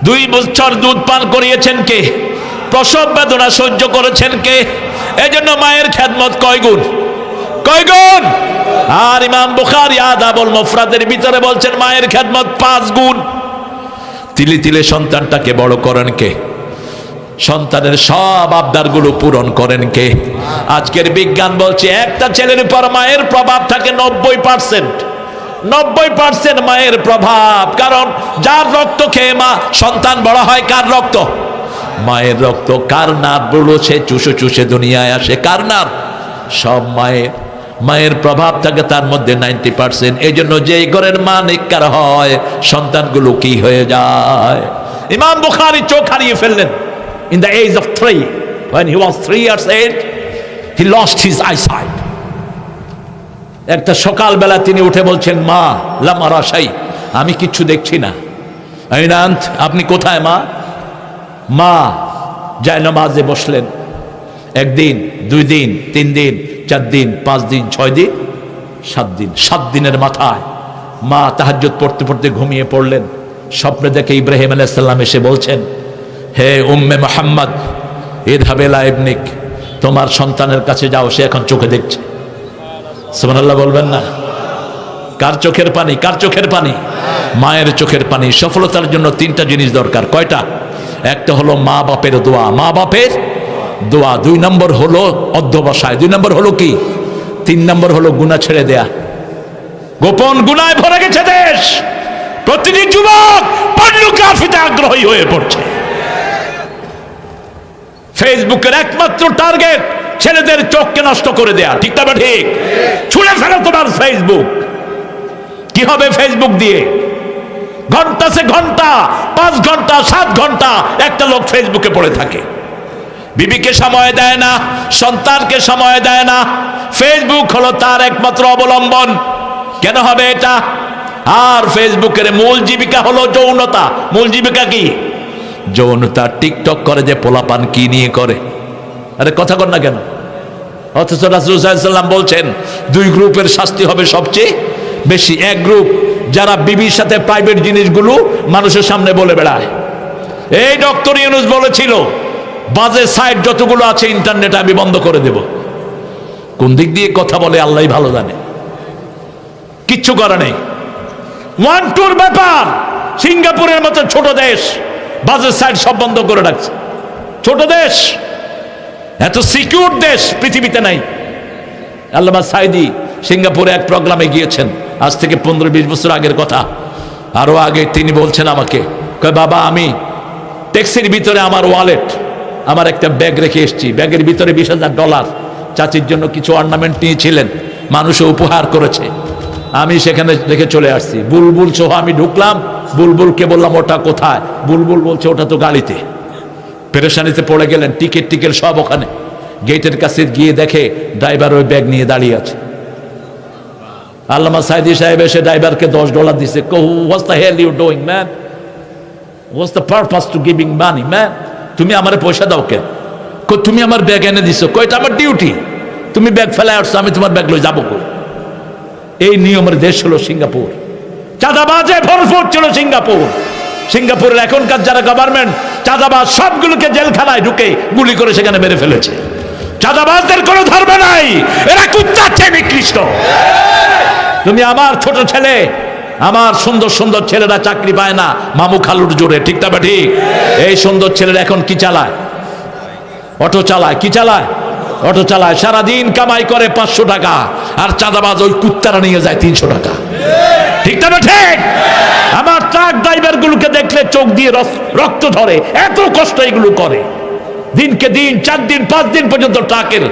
2 বছর দুধ পান করিয়েছেন কে? প্রসব বেদনা সহ্য করেছেন কে? এজন্য মায়ের খেদমত কয় গুণ? কয় গুণ? আর ইমাম বুখারী আদাবুল মুফরাদের ভিতরে বলছেন মায়ের খেদমত 5 গুণ। তিলে তিলে সন্তানটাকে বড় করেন কে? সন্তানের সব আবদারগুলো পূরণ করেন কে? আজকের বিজ্ঞান বলছে একটা ছেলের উপর মায়ের প্রভাব থাকে 90%। 90% মায়ের প্রভাব। কারণ যার রক্ত খেয়ে মা সন্তান বড় হয়, কার রক্ত? মায়ের রক্ত। কার নার বলো সে চুষে চুষে দুনিয়ায় আসে? কার নার? সব মায়ের। মায়ের প্রভাব থাকে তার মধ্যে 90%। এই জন্য যেই ঘরের মা নেককার হয়, সন্তানগুলো কি হয়ে যায়? ইমাম বুখারী চোখ হারিয়ে ফেললেন in the age of 3. When he was 3 years old, he lost his eyesight. একটা সকালবেলা তিনি উঠে বলছেন, মা লাম আরা শাই, আমি কিচ্ছু দেখছি না। আইনান্ত, আপনি কোথায় মা? মা যায় নামাজে বসলেন। 1 দিন, 2 দিন, 3 দিন, 4 দিন, 5 দিন, 6 দিন, 7 দিন। 7 দিনের মাথায় মা তাহাজ্জুদ পড়তে পড়তে ঘুমিয়ে পড়লেন। স্বপ্নে দেখে ইব্রাহিম আলাইহিস সালাম এসে বলছেন, হে উম্মে মুহাম্মদ, ইযহাব ইলা ইবনিক, তোমার সন্তানের কাছে যাও, সে এখন চোখে দেখছে। সুবহানাল্লাহ বলবেন না? কার চোখের পানি? কার চোখের পানি? মায়ের চোখের পানি। সফলতার জন্য 3টা জিনিস দরকার। কয়টা? একটা হলো মা বাপের দোয়া, মা বাপের দোয়া। 2 নম্বর হলো অধ্যবসায়। 2 নম্বর হলো কি? 3 নম্বর হলো গুনাহ ছেড়ে দেয়া। গোপন গুনায় ভরে গেছে দেশ। প্রতিটি যুবক পর্নোগ্রাফিতে আগ্রহী হয়ে পড়ছে। ফেসবুকের একমাত্র টার্গেট ছেলেদের চোখকে নষ্ট করে দেয়া, ঠিক তবে ঠিক? ছুঁড়ে ফেলো তোমার ফেসবুক। কি হবে ফেসবুক দিয়ে? ঘন্টা সে ঘন্টা, 5 ঘন্টা 7 ঘন্টা একটা লোক ফেসবুকে পড়ে থাকে। বিবিকে সময় দেয় না, সন্তানকে সময় দেয় না। ফেসবুক হলো তার একমাত্র অবলম্বন। কেন হবে এটা? আর ফেসবুকের মূল জীবিকা হলো যৌনতা। মূল জীবিকা কি? যৌনতা। টিকটক করে যে পোলাপান কি নিয়ে করে? আরে কথা কর না কেন? অথচ রাসূল সাল্লাল্লাহু আলাইহি ওয়াসাল্লাম বলছেন 2 গ্রুপের শাস্তি হবে সবচেয়ে বেশি। এক গ্রুপ যারা বিবির সাথে প্রাইভেট জিনিসগুলো মানুষের সামনে বলে বেড়ায়। এই ডক্টর ইউনূস বলেছিল, বাজে সাইট যতগুলো আছে ইন্টারনেটে আমি বন্ধ করে দেব। কোন দিক দিয়ে কথা বলে আল্লাহই ভালো জানে। কিচ্ছু করে নেই। 1-2 ব্যাপার। সিঙ্গাপুরের মতো ছোট দেশ বাজার সাইড সব বন্ধ করে রাখছে। ছোট দেশ, এত সিকিউর দেশ পৃথিবীতে নাই। আল্লামা সাইদি সিঙ্গাপুরে এক প্রোগ্রামে গিয়েছেন, আজ থেকে 15-20 বছর আগের কথা, আরো আগে। তিনি বলছেন আমাকে, কয় বাবা আমি ট্যাক্সির ভিতরে আমার ওয়ালেট, আমার একটা ব্যাগ রেখে এসেছি, ব্যাগের ভিতরে $20,000 চাচির জন্য কিছু অর্নামেন্ট নিয়েছিলেন, মানুষে উপহার করেছে, আমি সেখানে রেখে চলে আসছি। বুলবুল সহ আমি ঢুকলাম, বুলবুলকে বললাম ওটা কোথায়, বুলবুল বলছে ওটা তো গাড়িতে। পেরেশানিতে পড়ে গেলেন, টিকিট সব ওখানে। গেটের কাছে গিয়ে দেখে ড্রাইভার ওই ব্যাগ নিয়ে দাঁড়িয়ে আছে। আল্লামা সাইদি সাহেব এসে ড্রাইভারকে $10 দিছে। What's the hell you doing, man? What's the purpose to giving money, man? তুমি আমারে পয়সা দাও কেন? তুমি আমার ব্যাগ এনে দিছো, এটা আমার ডিউটি, তুমি ব্যাগ ফেলায় আসছো, আমি তোমার ব্যাগ লই যাবো কই? এই নিয়মের দেশ হলো সিঙ্গাপুর। চাঁদাবাজে ভরপুর ছিল সিঙ্গাপুর। সিঙ্গাপুরের এখনকার যারা গভর্নমেন্ট, চাঁদাবাজ সবগুলোকে জেলখানায় ঢুকে গুলি করে সেখানে মেরে ফেলেছে। চাঁদাবাজদের কোনো ধর্ম নাই, এরা কুত্তার চেয়ে নিকৃষ্ট। তুমি আমার ছোট ছেলে, আমার সুন্দর সুন্দর ছেলেরা চাকরি পায় না মামু খালুর জোরে, ঠিক না ঠিক? এই সুন্দর ছেলেরা এখন কি চালায়? অটো চালায়। কি চালায়? অটো চালায়। সারাদিন কামাই করে 500 টাকা, আর চাঁদাবাজ ওই কুত্তারা নিয়ে যায় 300 টাকা, ঠিক না ঠিক? আমার ট্রাক ড্রাইভার গুলোকে দেখলে চোখ দিয়ে রক্ত ধরে, এত কষ্ট এগুলো করে। দিনকে দিন 4 দিন 5 দিন পর্যন্ত ট্রাকের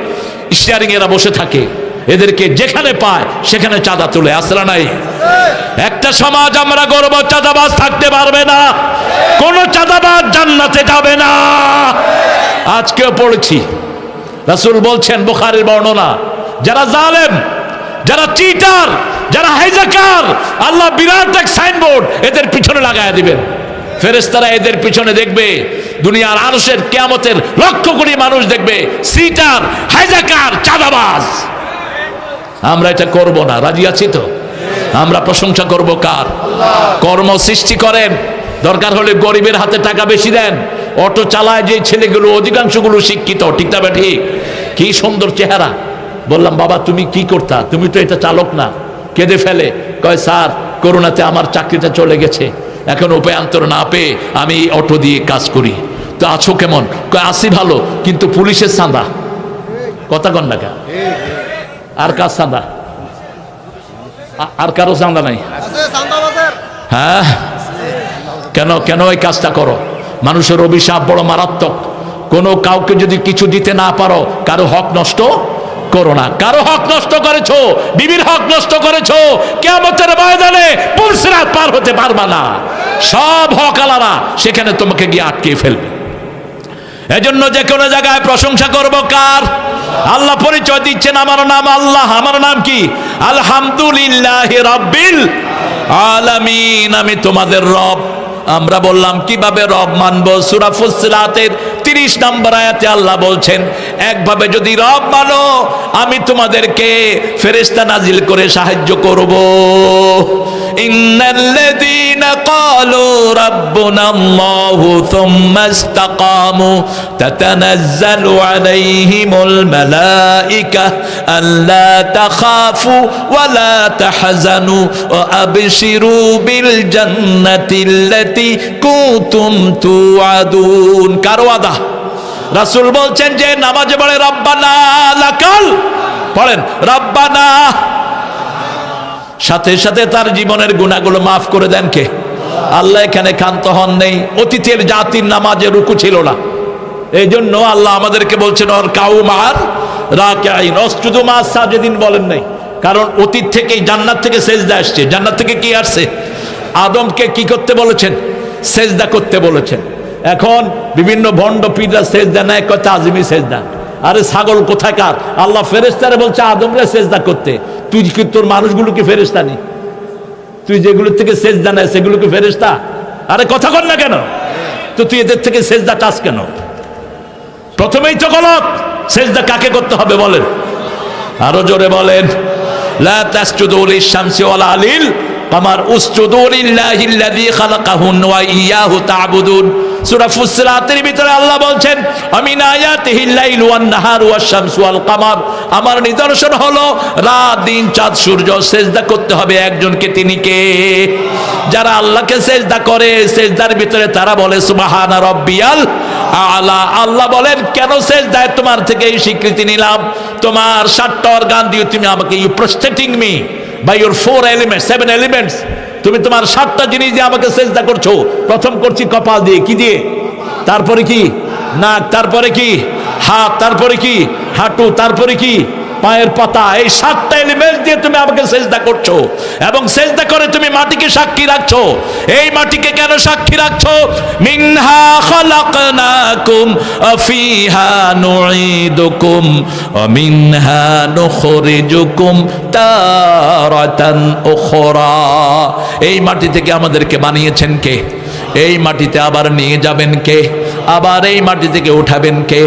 স্টিয়ারিং এরা বসে থাকে, এদেরকে যেখানে পায় সেখানে চাঁদা তুলে। আসরা নাই? একটা সমাজ আমরা গর্ব, চাঁদাবাজ থাকতে পারবে না, কোন চাঁদাবাজ জান্নাতে যাবে না। আজকেও পড়েছি, রাসূল বলছেন, বুখারীর বর্ণনা, যারা জালেম, যারা চিটার, যারা হাইজাকার, আল্লাহ বিরাট এক সাইনবোর্ড এদের পিছনে লাগায় দিবেন। ফেরেশতারা এদের পিছনে দেখবে, দুনিয়ার আরশের কিয়ামতের লক্ষ কোটি মানুষ দেখবে, চিটার, হাইজাকার, চাঁদাবাজ। আমরা এটা করব না, রাজি আছি তো? আমরা প্রশংসা করব কার? কর্ম সৃষ্টি করেন, দরকার হলে গরিবের হাতে টাকা বেশি দেন। অটো চালায় যে ছেলেগুলো অধিকাংশগুলো শিক্ষিত, ঠিক না ঠিক? কি সুন্দর চেহারা। বললাম বাবা তুমি কি করতা, তুমি তো এটা চালক না। কেঁদে ফেলে, কয় স্যার করোনাতে আমার চাকরিটা চলে গেছে, এখন উপায়ান্তর না পেয়ে আমি অটো দিয়ে কাজ করি। তো আছো কেমন? কয় আছি ভালো, কিন্তু পুলিশের চাঁদা। কথা কন না কেন? আর কার চাঁদা? আর কারো চাঁদা নাই? হ্যাঁ, কেন কেন এই কাজটা করো? মানুষের অভিশাপ বড় মারাত্মক। কোনো কাউকে যদি কিছু দিতে না পারো, কারো হক নষ্ট করো না। কারো হক নষ্ট করেছো, বিবির হক নষ্ট করেছো, কিয়ামতের ময়দানে পুলসিরাত পার হতে পারবা না। সব হক আলাদা, সেখানে তোমাকে গিয়ে আটকে ফেলবে। এজন্য যে কোনো জায়গায় প্রশংসা করব কার? আল্লাহ পরিচয় দিচ্ছেন, আমার নাম আল্লাহ। আমার নাম কি? আলহামদুলিল্লাহি রাব্বিল আলামিন, আমি তোমাদের রব। আমরা বললাম কিভাবে রব মানব? সূরা ফুসসিলাতের 30 নম্বর আয়াতে আল্লাহ বলছেন, একভাবে যদি রব মানো, আমি তোমাদেরকে ফেরেশতা নাজিল করে সাহায্য করব। ইন্নাল্লাযীনা ক্বালু রাব্বুনাল্লাহু সুম্মা ইসতাকামু তাতানাজ্জালু আলাইহিমুল মালায়েকা আল্লা তাখাফু ওয়া লা তাহজানু ওয়া আবশিরু বিল জান্নাতিল্লাতী কুনতুম তুআদুন। কার ওয়াদা? রাসূল বলছেন যে নামাজে পড়ে রব্বানা লাকাল, পড়েন রব্বানা, সাথে সাথে তার জীবনের গুনাহগুলো মাফ করে দেন কে? আল্লাহ। এখানে ক্ষান্ত হন নেই। অতীতের জাতির নামাজে রুকু ছিল না, এই জন্য আল্লাহ আমাদেরকে বলছেন ওর কাউম আর রাকিঈন, অসজুদু মা সাজিদিন বলেন নাই। কারণ অতীত থেকেই জান্নাত থেকে সেজদা আসছে। জান্নাত থেকে কি আসছে? আদমকে কি করতে বলেছেন? সেজদা করতে বলেছেন। এখন বিভিন্ন ভণ্ড পীররা সেজদা নেয়, কথা আজমি সেজদা। আরে ছাগল কোথাকার? আল্লাহ ফেরেশতারে বলছে আদমরে সেজদা করতে, তুই কি তোর মানুষগুলো কি ফেরেশতা নি? তুই যেগুলো থেকে সেজদা নেয় সেগুলো কি ফেরেশতা? আরে কথা কর না কেন? তো তুই এদের থেকে সেজদা চাস কেন? প্রথমেই তো গলত। সেজদা কাকে করতে হবে বলেন? আরো জোরে বলেন, লা তাসজুদু লিশ-শামসি ওয়ালা লিল কামার উসজুদু লিল্লাহিল্লাযী খালাকাহুন ওয়া ইয়্যাহু তা'বুদুন। সূরা ফুসসিলাতের ভিতরে আল্লাহ বলছেন আমিন আয়াতিহিল লাইলু ওয়ান নাহারু ওয়াশ শামসু ওয়াল কামার, আমার নিদর্শন হলো রাত দিন চাঁদ সূর্য। সেজদা করতে হবে একজনকে, তিনি কে? যারা আল্লাহকে সেজদা করে সেজদার ভিতরে তারা বলে সুবহানা রাব্বিয়াল আলা। আল্লাহ বলেন কেন সেজদায় তোমার থেকে এই স্বীকৃতি নিলাম? তোমার 7টা অর্গান দিয়ে তুমি আমাকে, you prostrating me by your 4 elements 7 elements, তুমি তোমার 7টা জিনিস দিয়ে আমাকে সেজদা করছো। প্রথম করছি কপাল দিয়ে, কি দিয়ে? তারপরে কি? নাক, তারপরে কি? হাত, তারপরে কি? হাঁটু, তারপরে কি? পায়ের পাতা। এই 7টা এলিমেন্ট দিয়ে তুমি আমাকে সেজদা করছো এবং সেজদা করে তুমি মাটিকে সাক্ষী রাখছো। এই মাটিকে কেন সাক্ষী রাখছো? মিনহা খালাকনাকুম ওয়া ফিহা নুঈদুকুম ওয়া মিনহা নুখরিজুকুম তারাতান উখরা। এই মাটি থেকে আমাদেরকে বানিয়েছেন কে? এই মাটিতে আবার নিয়ে যাবেন কে? আবার এই মাটি থেকে উঠাবেন কে?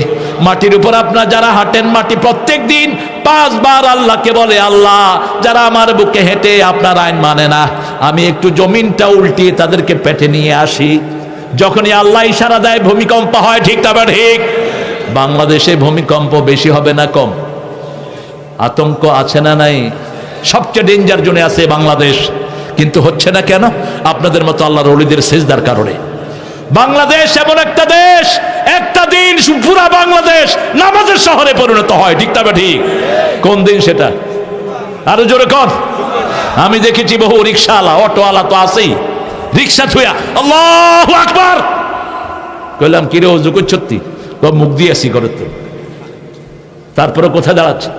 মাটির উপর আপনারা যারা হাঁটেন, মাটি প্রত্যেক দিন 5 বার আল্লাহকে বলে আল্লাহ যারা আমার বুকে হেঁটে আপনার আইন মানে না, আমি একটু জমিনটা উল্টিয়ে তাদেরকে পেটে নিয়ে আসি। যখনই আল্লাহ ইশারা দেয় ভূমিকম্প হয়, ঠিক তবে ঠিক। বাংলাদেশে ভূমিকম্প বেশি হবে না কম? আতঙ্ক আছে না নাই? সবচেয়ে ডেঞ্জার জোনে আছে বাংলাদেশ, কিন্তু হচ্ছে না কেন? আপনাদের মতো আল্লাহর ওলিদের সেজদার কারণে। বাংলাদেশ এমন একটা দেশ, একটা দিন পুরা বাংলাদেশ নামাজের শহরে পরিণত হয়, ঠিক তবে ঠিক। কোন দিন সেটা? আরো জোরে কর। আমি দেখেছি বহু রিক্সাওয়ালা, অটোওয়ালা তো আছেই, রিক্সা থুয়া আল্লাহু আকবার কইলাম কিরে ওযু করছতি? মুখ দিয়ে আসি করে তো, তারপরে কোথায় দাঁড়াচ্ছে?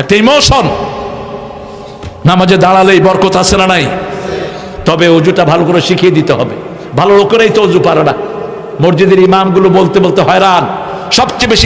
একটা ইমোশন। নামাজে দাঁড়ালেই বরকত আছে না নাই? তবে ওযুটা ভালো করে শিখিয়ে দিতে হবে। ভালো লোকেরাই তো ওযু পারে না। মসজিদের ইমামগুলো বলতে বলতে হয়রান। সবচেয়ে বেশি